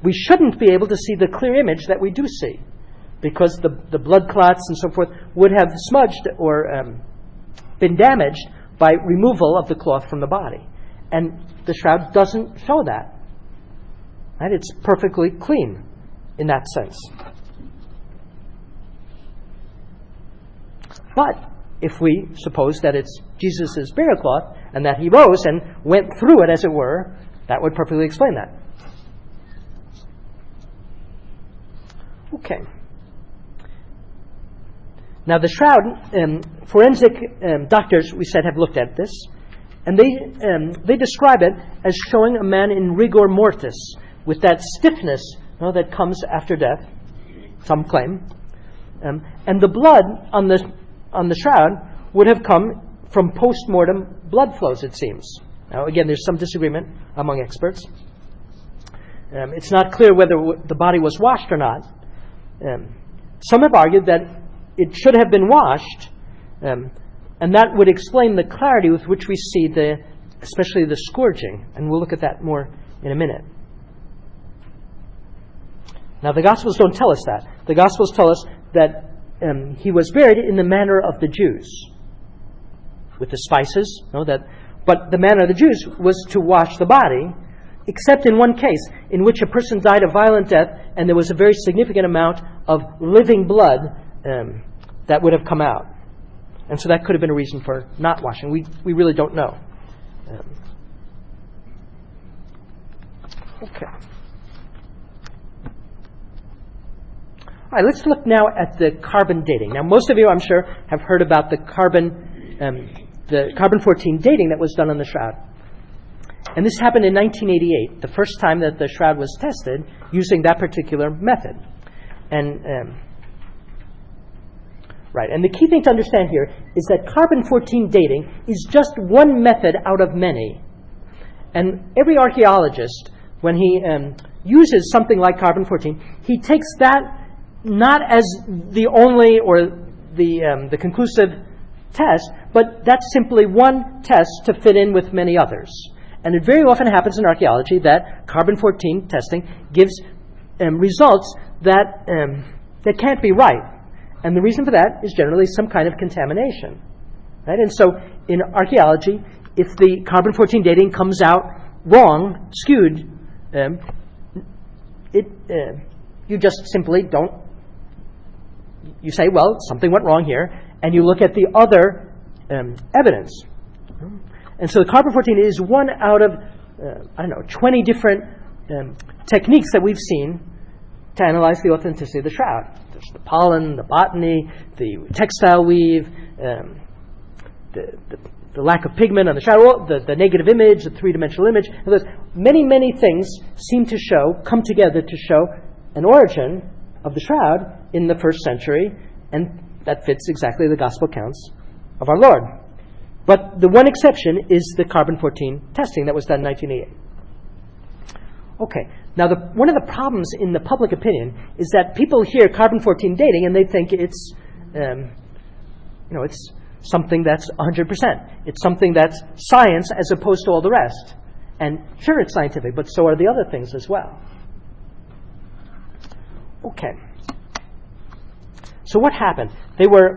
S1: we shouldn't be able to see the clear image that we do see, because the blood clots and so forth would have smudged or been damaged by removal of the cloth from the body. And the shroud doesn't show that. Right? It's perfectly clean in that sense. But if we suppose that it's Jesus' burial cloth and that he rose and went through it, as it were, that would perfectly explain that. Okay. Now the shroud, forensic doctors, we said, have looked at this, and they describe it as showing a man in rigor mortis, with that stiffness that comes after death, some claim. And the blood on the shroud would have come from post-mortem blood flows, it seems. Now, again, there's some disagreement among experts. It's not clear whether the body was washed or not. Some have argued that it should have been washed, and that would explain the clarity with which we see especially the scourging, and we'll look at that more in a minute. Now, the Gospels don't tell us that. The Gospels tell us that he was buried in the manner of the Jews, with the spices. But the manner of the Jews was to wash the body, except in one case, in which a person died a violent death and there was a very significant amount of living blood that would have come out. And so that could have been a reason for not washing. We really don't know. Okay. All right, let's look now at the carbon dating. Now, most of you, I'm sure, have heard about the carbon-14 dating that was done on the Shroud. And this happened in 1988, the first time that the Shroud was tested using that particular method. And the key thing to understand here is that carbon-14 dating is just one method out of many. And every archaeologist, when he uses something like carbon-14, he takes that not as the only or the conclusive test, but that's simply one test to fit in with many others. And it very often happens in archaeology that carbon-14 testing gives results that can't be right. And the reason for that is generally some kind of contamination. Right? And so in archaeology, if the carbon-14 dating comes out wrong, skewed, you just simply don't. You say, well, something went wrong here, and you look at the other evidence. And so the carbon-14 is one out of, 20 different techniques that we've seen to analyze the authenticity of the Shroud. There's the pollen, the botany, the textile weave, the lack of pigment on the Shroud, the negative image, the three-dimensional image. Many, many things seem to come together to show an origin of the Shroud in the first century, and that fits exactly the gospel accounts of our Lord. But the one exception is the carbon-14 testing that was done in 1988. Okay, now one of the problems in the public opinion is that people hear carbon-14 dating and they think it's something that's 100%. It's something that's science as opposed to all the rest. And sure, it's scientific, but so are the other things as well. Okay. So what happened? They were...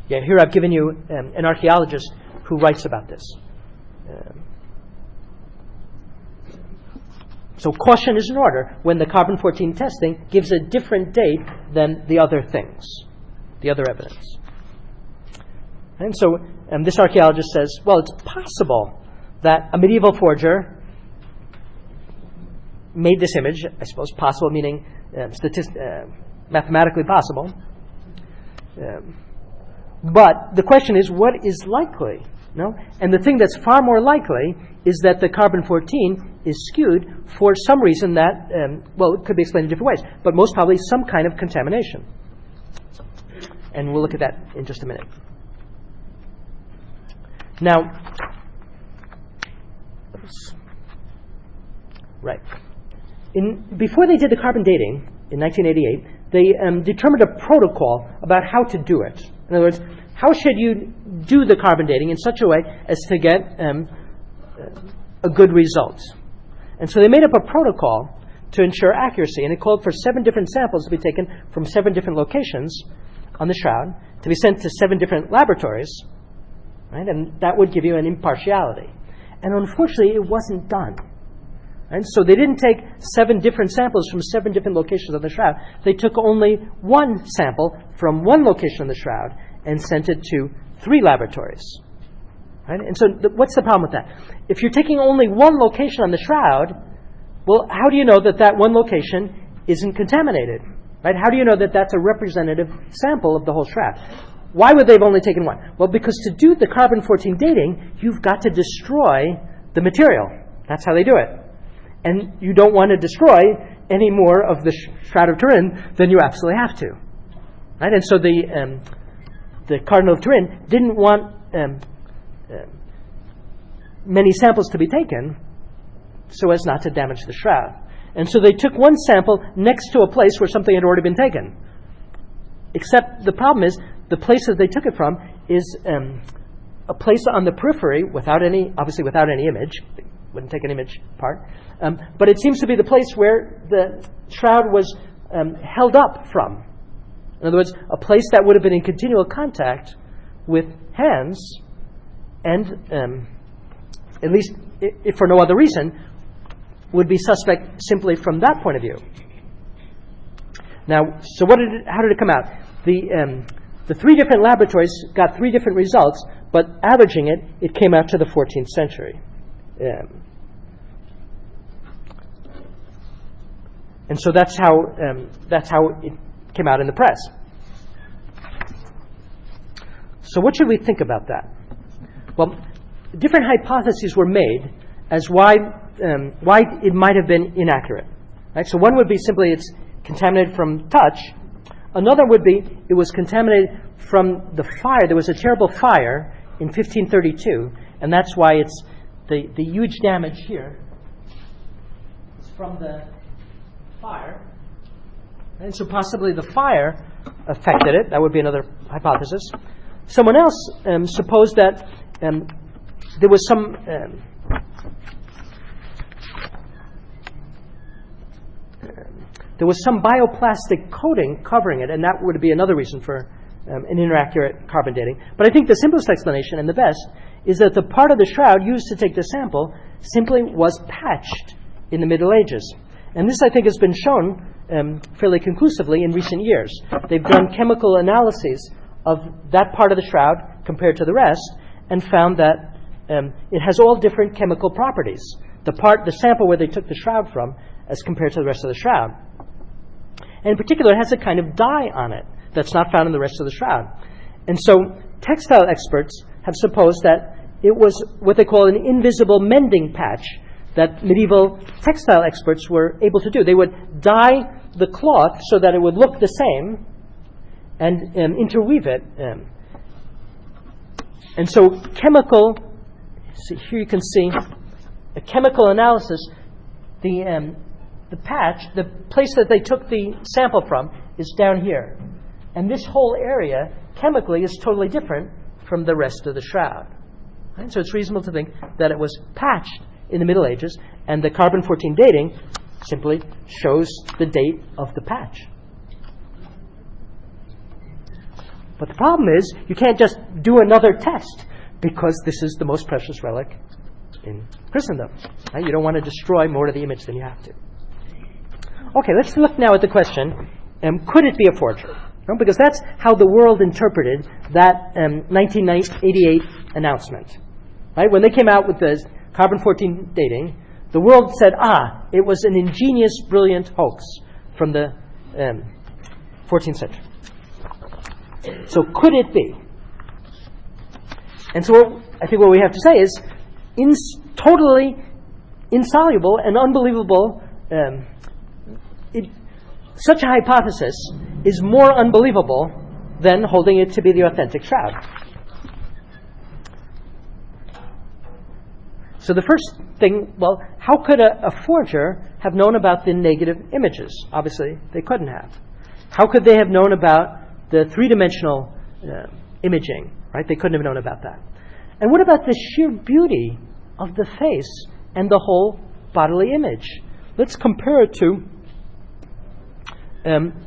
S1: here I've given you an archaeologist who writes about this. So caution is in order when the carbon-14 testing gives a different date than the other things, the other evidence. And so this archaeologist says, well, it's possible that a medieval forger made this image. I suppose possible meaning mathematically possible. But the question is, what is likely? No? And the thing that's far more likely is that the carbon-14 is skewed for some reason that, it could be explained in different ways, but most probably some kind of contamination. And we'll look at that in just a minute. Now, before they did the carbon dating in 1988, they determined a protocol about how to do it. In other words, how should you do the carbon dating in such a way as to get a good result? And so they made up a protocol to ensure accuracy, and it called for 7 different samples to be taken from 7 different locations on the Shroud to be sent to 7 different laboratories, right? And that would give you an impartiality. And unfortunately, it wasn't done. And so they didn't take 7 different samples from 7 different locations of the Shroud. They took only 1 sample from 1 location of the Shroud and sent it to 3 laboratories. Right? And so what's the problem with that? If you're taking only 1 location on the Shroud, well, how do you know that that 1 location isn't contaminated? Right? How do you know that that's a representative sample of the whole Shroud? Why would they have only taken 1? Well, because to do the carbon-14 dating, you've got to destroy the material. That's how they do it. And you don't want to destroy any more of the Shroud of Turin than you absolutely have to. Right? And so the Cardinal of Turin didn't want many samples to be taken so as not to damage the Shroud. And so they took 1 sample next to a place where something had already been taken. Except the problem is, the place that they took it from is a place on the periphery without any image. They wouldn't take an image part. But it seems to be the place where the Shroud was held up from. In other words, a place that would have been in continual contact with hands and at least if for no other reason, would be suspect simply from that point of view. Now, so how did it come out? The three different laboratories got three different results, but averaging it came out to the 14th century. And so that's how it came out in the press. So what should we think about that? Well, different hypotheses were made as why it might have been inaccurate. Right? So one would be simply it's contaminated from touch. Another would be it was contaminated from the fire. There was a terrible fire in 1532, and that's why it's the huge damage here is from the fire. And so possibly the fire affected it. That would be another hypothesis. Someone else supposed that there was some bioplastic coating covering it, and that would be another reason for an inaccurate carbon dating. But I think the simplest explanation and the best is that the part of the shroud used to take the sample simply was patched in the Middle Ages. And this, I think, has been shown fairly conclusively in recent years. They've done chemical analyses of that part of the shroud compared to the rest and found that it has all different chemical properties. The sample where they took the shroud from as compared to the rest of the shroud. And in particular, it has a kind of dye on it that's not found in the rest of the shroud. And so textile experts have supposed that it was what they call an invisible mending patch that medieval textile experts were able to do. They would dye the cloth so that it would look the same and interweave it. And so here you can see a chemical analysis. The patch, the place that they took the sample from, is down here. And this whole area, chemically, is totally different from the rest of the shroud. Right? So it's reasonable to think that it was patched in the Middle Ages, and the carbon-14 dating simply shows the date of the patch. But the problem is, you can't just do another test, because this is the most precious relic in Christendom. Right? You don't want to destroy more of the image than you have to. Okay, let's look now at the question, could it be a forgery? No, because that's how the world interpreted that 1988 announcement. Right? When they came out with the carbon-14 dating, the world said, it was an ingenious, brilliant hoax from the 14th century. So could it be? And so I think what we have to say is totally insoluble and unbelievable. Such a hypothesis is more unbelievable than holding it to be the authentic shroud. So the first thing, well, how could a forger have known about the negative images? Obviously, they couldn't have. How could they have known about the three-dimensional imaging? Right? They couldn't have known about that. And what about the sheer beauty of the face and the whole bodily image? Let's compare it to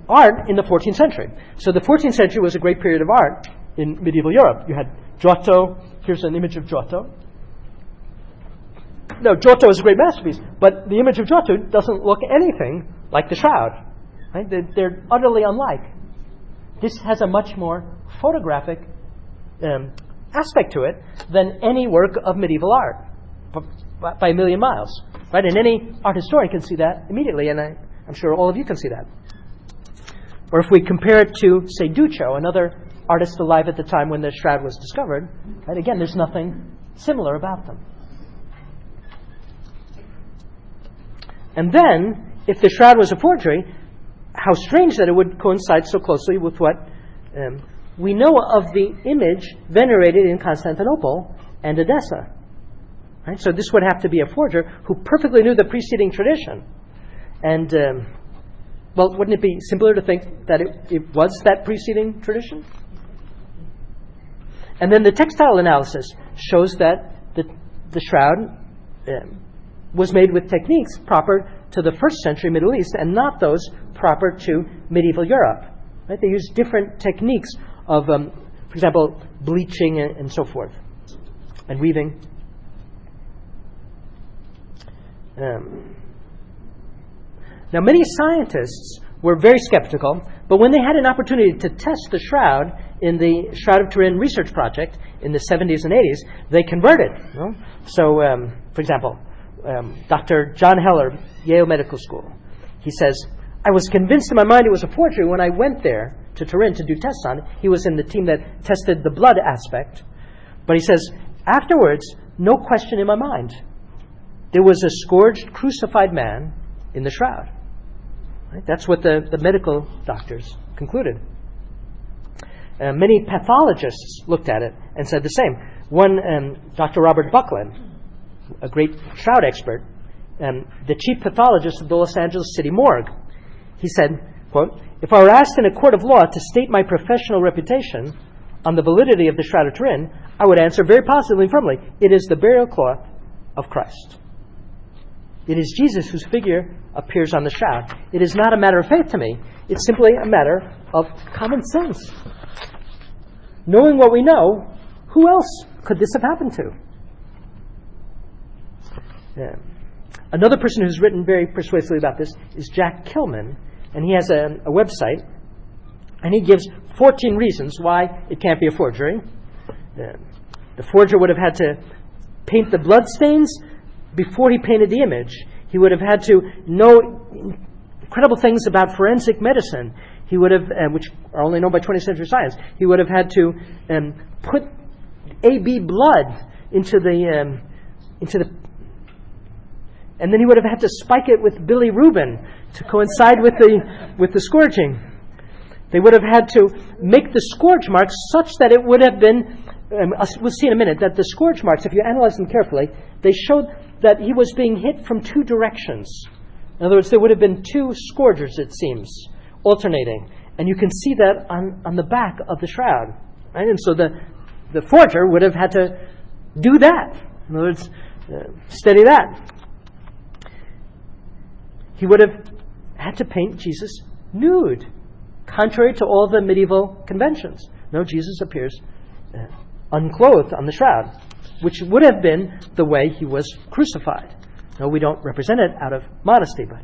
S1: art in the 14th century. So the 14th century was a great period of art in medieval Europe. You had Giotto. Here's an image of Giotto. No, Giotto is a great masterpiece, but the image of Giotto doesn't look anything like the shroud. Right? They're utterly unlike. This has a much more photographic aspect to it than any work of medieval art by a million miles. Right? And any art historian can see that immediately, and I'm sure all of you can see that. Or if we compare it to, say, Duccio, another artist alive at the time when the shroud was discovered, right? Again, there's nothing similar about them. And then, if the shroud was a forgery, how strange that it would coincide so closely with what we know of the image venerated in Constantinople and Edessa. Right? So this would have to be a forger who perfectly knew the preceding tradition. And, well, wouldn't it be simpler to think that it was that preceding tradition? And then the textile analysis shows that the shroud was made with techniques proper to the first century Middle East and not those proper to medieval Europe. Right? They used different techniques of, for example, bleaching and so forth. and weaving. Now, many scientists were very skeptical, but when they had an opportunity to test the shroud in the Shroud of Turin research project in the 70s and 80s, they converted. So, for example, Dr. John Heller, Yale Medical School, he says, I was convinced in my mind it was a forgery when I went there to Turin to do tests on it. He was in the team that tested the blood aspect. But he says, afterwards, no question in my mind. There was a scourged, crucified man in the shroud. Right? That's what the medical doctors concluded. Many pathologists looked at it and said the same. One, Dr. Robert Buckland, a great shroud expert, the chief pathologist of the Los Angeles City Morgue, he said, quote, if I were asked in a court of law to state my professional reputation on the validity of the Shroud of Turin, I would answer very positively and firmly, it is the burial cloth of Christ. It is Jesus whose figure appears on the shroud. It is not a matter of faith to me. It's simply a matter of common sense. Knowing what we know, who else could this have happened to? Yeah. Another person who's written very persuasively about this is Jack Kilman, and he has a website, and he gives 14 reasons why it can't be a forgery. The forger would have had to paint the blood stains before he painted the image. He would have had to know incredible things about forensic medicine. He would have, which are only known by 20th century science. He would have had to put AB blood into the, and then he would have had to spike it with bilirubin to coincide with the scourging. They would have had to make the scourge marks such that it would have been. We'll see in a minute that the scourge marks, if you analyze them carefully, they showed that he was being hit from two directions. In other words, there would have been two scourgers, it seems, alternating. And you can see that on the back of the shroud. Right? And so the forger would have had to do that. In other words, steady that. He would have had to paint Jesus nude, contrary to all the medieval conventions. No, Jesus appears unclothed on the shroud, which would have been the way he was crucified. No, we don't represent it out of modesty, but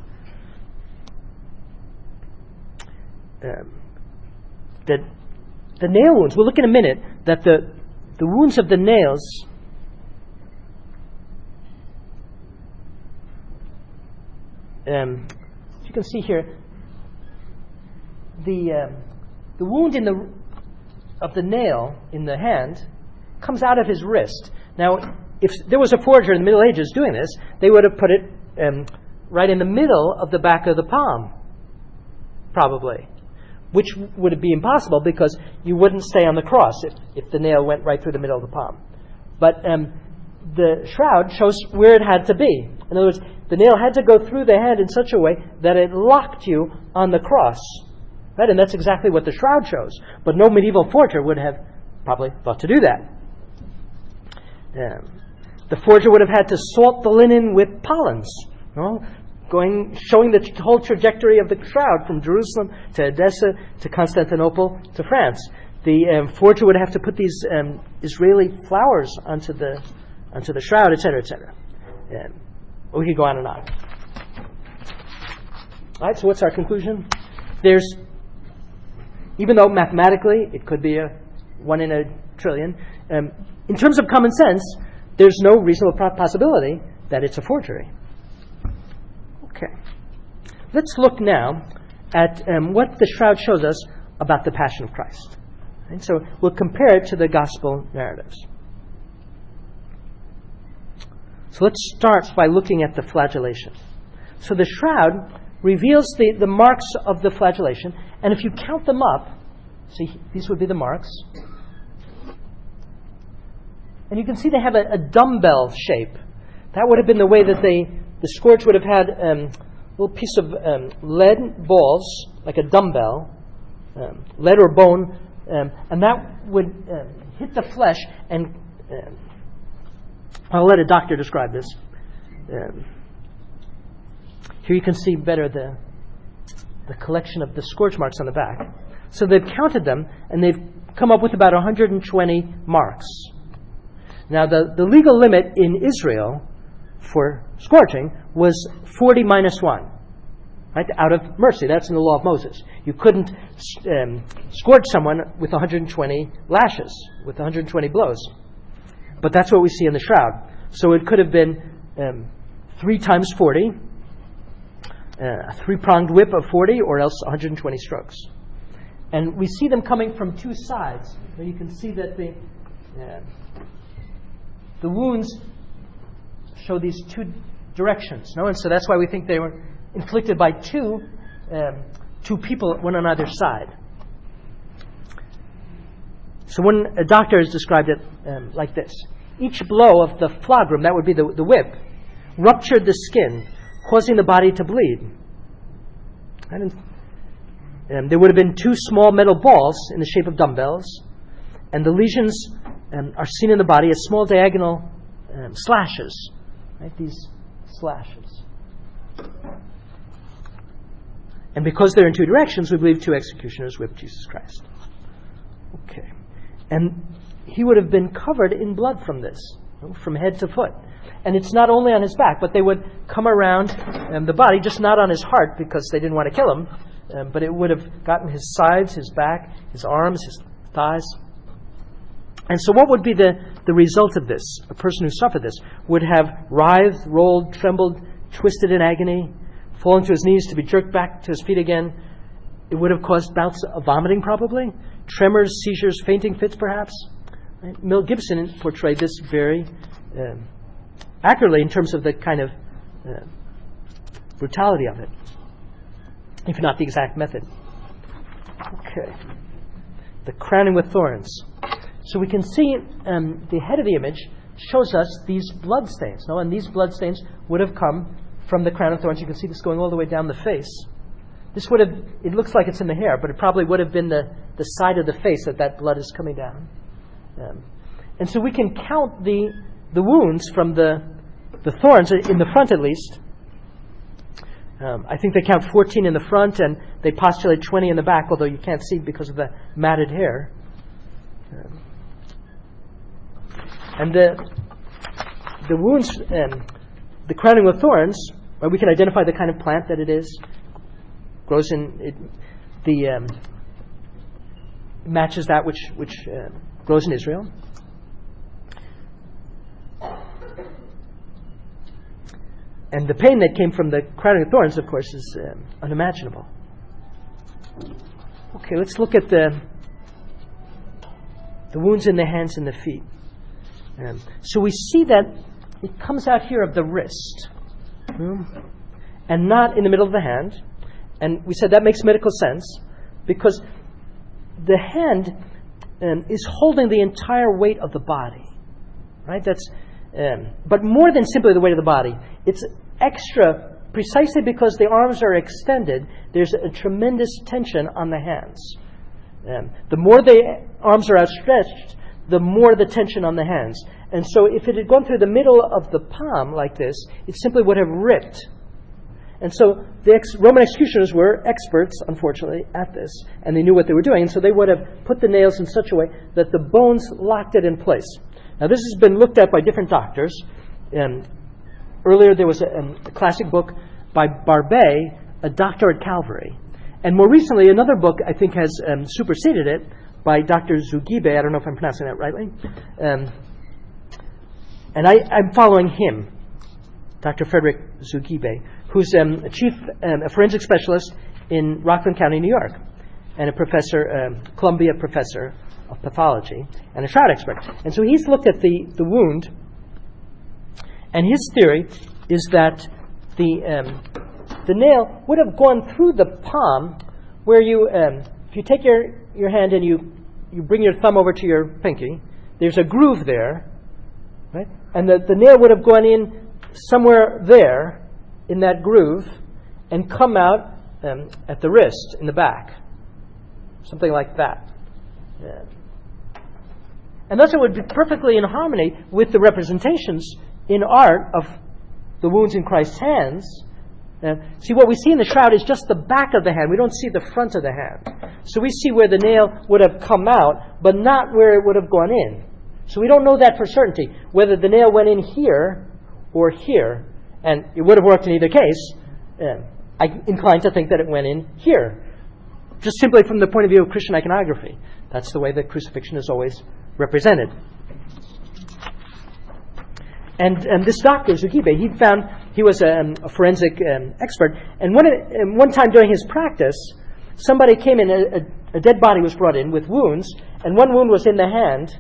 S1: the nail wounds. We'll look in a minute that the wounds of the nails you can see here the wound of the nail in the hand comes out of his wrist. Now, if there was a forger in the Middle Ages doing this, they would have put it right in the middle of the back of the palm, probably, which would be impossible because you wouldn't stay on the cross if the nail went right through the middle of the palm. But the shroud shows where it had to be. In other words, the nail had to go through the hand in such a way that it locked you on the cross. Right? And that's exactly what the shroud shows. But no medieval forger would have probably thought to do that. The forger would have had to salt the linen with pollens, showing the whole trajectory of the shroud from Jerusalem to Edessa to Constantinople to France. The forger would have to put these Israeli flowers onto the shroud, etc., etc. We could go on and on. All right. So what's our conclusion? Even though mathematically it could be a 1 in a trillion, in terms of common sense, there's no reasonable possibility that it's a forgery. Okay. Let's look now at what the shroud shows us about the Passion of Christ. And so we'll compare it to the Gospel narratives. So let's start by looking at the flagellation. So the shroud reveals the marks of the flagellation, and if you count them up, see, these would be the marks. And you can see they have a dumbbell shape. That would have been the way that the scourge would have had a little piece of lead balls, like a dumbbell, lead or bone, and that would hit the flesh. And I'll let a doctor describe this. Here you can see better the collection of the scourge marks on the back. So they've counted them, and they've come up with about 120 marks. Now, the legal limit in Israel for scourging was 40 minus 1, right? Out of mercy. That's in the law of Moses. You couldn't scourge someone with 120 lashes, with 120 blows. But that's what we see in the Shroud. So it could have been 3 times 40, a 3-pronged whip of 40, or else 120 strokes. And we see them coming from 2 sides. You can see that the wounds show these 2 directions. No? And so that's why we think they were inflicted by two people, one on either side. So a doctor has described it like this. Each blow of the flagrum, that would be the whip, ruptured the skin, causing the body to bleed. There would have been 2 small metal balls in the shape of dumbbells, and the lesions are seen in the body as small diagonal slashes. Right? These slashes. And because they're in 2 directions, we believe 2 executioners whipped Jesus Christ. Okay. And he would have been covered in blood from this, from head to foot. And it's not only on his back, but they would come around the body, just not on his heart because they didn't want to kill him, but it would have gotten his sides, his back, his arms, his thighs. And so what would be the result of this? A person who suffered this would have writhed, rolled, trembled, twisted in agony, fallen to his knees to be jerked back to his feet again. It would have caused bouts of vomiting probably, tremors, seizures, fainting fits perhaps. Right? Mel Gibson portrayed this very accurately in terms of the kind of brutality of it, if not the exact method. Okay. The crowning with thorns. So we can see the head of the image shows us these blood stains. No? And these blood stains would have come from the crown of thorns. You can see this going all the way down the face. This would have, it looks like it's in the hair, but it probably would have been the side of the face that blood is coming down. And so we can count the wounds from the thorns, in the front at least. I think they count 14 in the front, and they postulate 20 in the back, although you can't see because of the matted hair. And the wounds, the crowning with thorns, well, we can identify the kind of plant that it is. Grows in matches that which grows in Israel. And the pain that came from the crowning of thorns, of course, is unimaginable. Okay, let's look at the wounds in the hands and the feet. So we see that it comes out here of the wrist, and not in the middle of the hand. And we said that makes medical sense because the hand is holding the entire weight of the body, right? But more than simply the weight of the body, it's extra precisely because the arms are extended. There's a tremendous tension on the hands. The more the arms are outstretched, the more the tension on the hands. And so if it had gone through the middle of the palm like this, it simply would have ripped. And so the Roman executioners were experts, unfortunately, at this, and they knew what they were doing, and so they would have put the nails in such a way that the bones locked it in place. Now this has been looked at by different doctors. Earlier there was a classic book by Barbet, A Doctor at Calvary. And more recently, another book I think has superseded it by Dr. Zugibe. I don't know if I'm pronouncing that rightly. And I'm following him, Dr. Frederick Zugibe, who's a forensic specialist in Rockland County, New York, and a professor, Columbia professor of pathology, and a shroud expert. And so he's looked at the wound, and his theory is that the nail would have gone through the palm, where if you take your hand and you bring your thumb over to your pinky, there's a groove there, right? And the nail would have gone in somewhere there in that groove and come out at the wrist in the back, something like that. Yeah. And thus it would be perfectly in harmony with the representations in art of the wounds in Christ's hands. See, what we see in the shroud is just the back of the hand. We don't see the front of the hand. So we see where the nail would have come out, but not where it would have gone in. So we don't know that for certainty, whether the nail went in here or here. And it would have worked in either case. I'm inclined to think that it went in here, just simply from the point of view of Christian iconography. That's the way that crucifixion is always represented. And this doctor, Zugibe, he was a forensic expert, and one time during his practice, somebody came in, a dead body was brought in with wounds, and one wound was in the hand,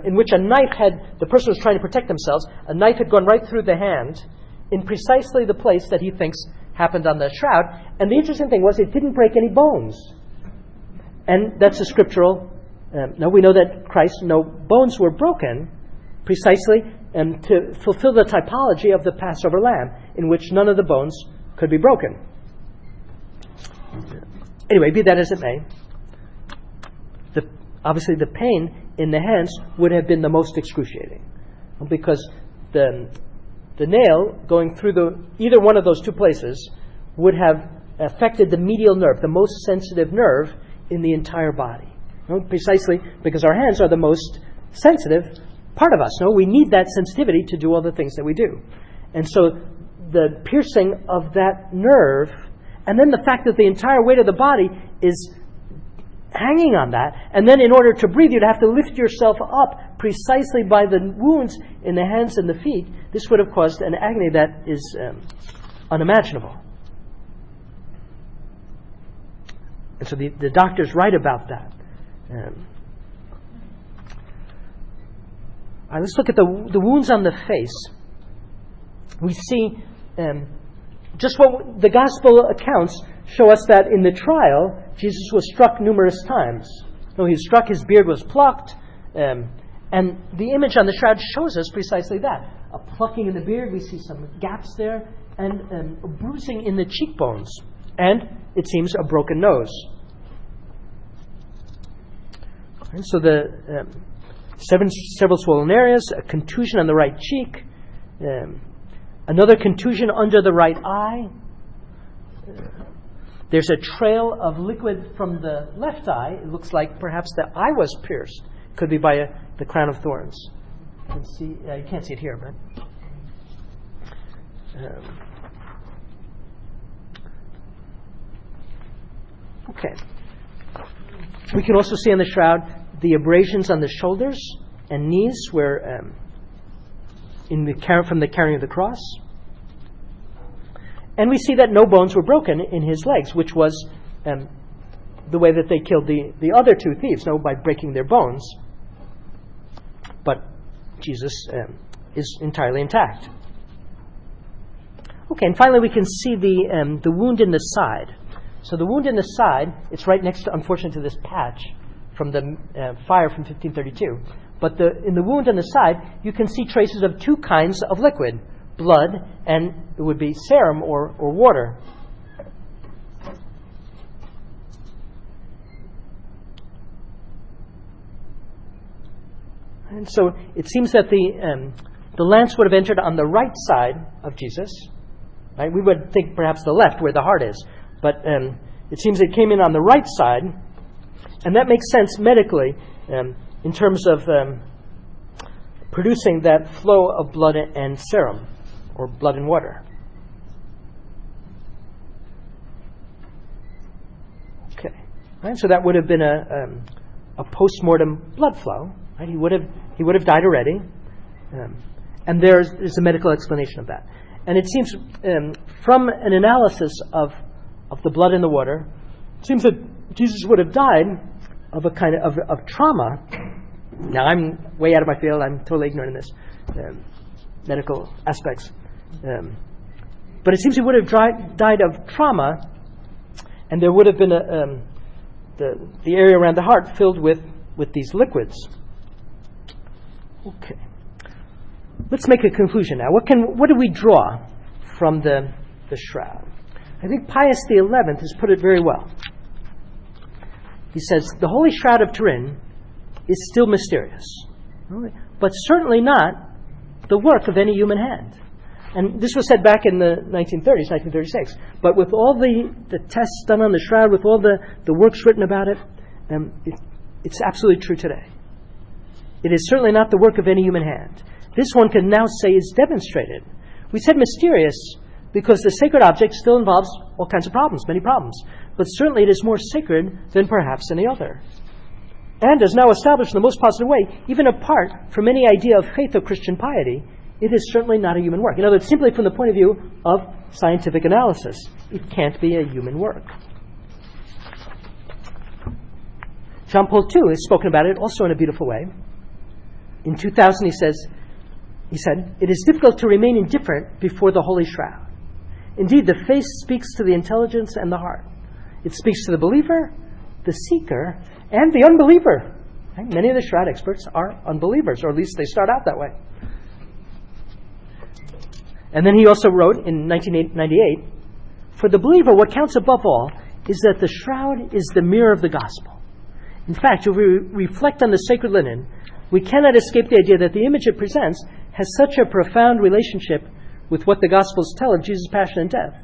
S1: in which a knife the person was trying to protect themselves, a knife had gone right through the hand in precisely the place that he thinks happened on the shroud. And the interesting thing was it didn't break any bones. And that's a scriptural. Now we know that Christ, no bones were broken precisely to fulfill the typology of the Passover lamb, in which none of the bones could be broken. Anyway, be that as it may, obviously the pain in the hands would have been the most excruciating, because the nail going through either one of those two places would have affected the medial nerve, the most sensitive nerve in the entire body. Precisely because our hands are the most sensitive part of us. We need that sensitivity to do all the things that we do. And so the piercing of that nerve, and then the fact that the entire weight of the body is hanging on that, and then in order to breathe, you'd have to lift yourself up precisely by the wounds in the hands and the feet. This would have caused an agony that is unimaginable. And so the doctors write about that. All right, let's look at the wounds on the face. We see just what the gospel accounts show us, that in the trial, Jesus was struck numerous times. He was struck, his beard was plucked, and the image on the shroud shows us precisely that. A plucking in the beard, we see some gaps there, and a bruising in the cheekbones, and it seems a broken nose. And so the several swollen areas, a contusion on the right cheek, another contusion under the right eye. There's a trail of liquid from the left eye. It looks like perhaps the eye was pierced. Could be by the crown of thorns. You can see. You can't see it here, but okay. We can also see on the shroud the abrasions on the shoulders and knees, where from the carrying of the cross. And we see that no bones were broken in his legs, which was the way that they killed the other two thieves, by breaking their bones. But Jesus is entirely intact. Okay, and finally we can see the wound in the side. So the wound in the side, it's right next to, unfortunately, to this patch from the fire from 1532. But in the wound on the side, you can see traces of two kinds of liquid, blood, and it would be serum or water. And so it seems that the lance would have entered on the right side of Jesus. Right? We would think perhaps the left, where the heart is. But it seems it came in on the right side. And that makes sense medically in terms of producing that flow of blood and serum, or blood and water. Okay. Right? So that would have been a post-mortem blood flow. Right? He would have died already. And there's a medical explanation of that. And it seems from an analysis of the blood and the water, it seems that Jesus would have died of a kind of trauma. Now, I'm way out of my field. I'm totally ignorant in this medical aspects. But it seems he would have died of trauma, and there would have been the area around the heart filled with these liquids. Okay. Let's make a conclusion now. What do we draw from the shroud? I think Pius XI has put it very well. He says, the Holy Shroud of Turin is still mysterious, but certainly not the work of any human hand. And this was said back in the 1930s, 1936. But with all the tests done on the shroud, with all the works written about it, it's absolutely true today. It is certainly not the work of any human hand. This one can now say is demonstrated. We said mysterious because the sacred object still involves all kinds of problems, many problems. But certainly it is more sacred than perhaps any other. And as now established in the most positive way, even apart from any idea of faith or Christian piety, it is certainly not a human work. In other words, simply from the point of view of scientific analysis, it can't be a human work. John Paul II has spoken about it also in a beautiful way. In 2000 he said, "It is difficult to remain indifferent before the Holy Shroud. Indeed, the face speaks to the intelligence and the heart. It speaks to the believer, the seeker, and the unbeliever." Right? Many of the Shroud experts are unbelievers, or at least they start out that way. And then he also wrote in 1998, "For the believer, what counts above all is that the Shroud is the mirror of the gospel. In fact, if we reflect on the sacred linen, we cannot escape the idea that the image it presents has such a profound relationship with what the Gospels tell of Jesus' passion and death,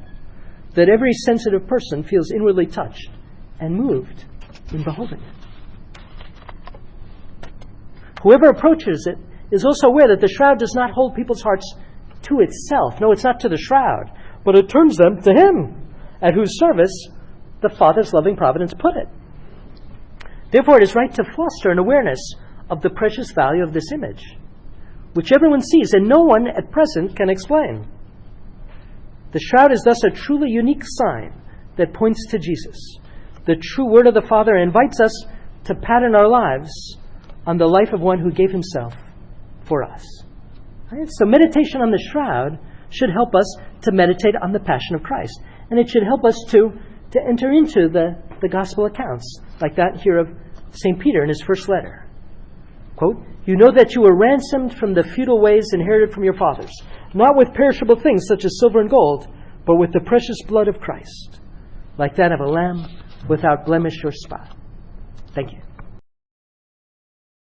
S1: that every sensitive person feels inwardly touched and moved in beholding it. Whoever approaches it is also aware that the Shroud does not hold people's hearts to itself. No, it's not to the Shroud, but it turns them to Him, at whose service the Father's loving providence put it. Therefore, it is right to foster an awareness of the precious value of this image, which everyone sees and no one at present can explain. The Shroud is thus a truly unique sign that points to Jesus, the true Word of the Father, and invites us to pattern our lives on the life of one who gave Himself for us. Right? So meditation on the Shroud should help us to meditate on the Passion of Christ, and it should help us to enter into the Gospel accounts, like that here of St. Peter in his first letter. Quote, "You know that you were ransomed from the futile ways inherited from your fathers, not with perishable things such as silver and gold, but with the precious blood of Christ, like that of a lamb without blemish or spot." Thank you.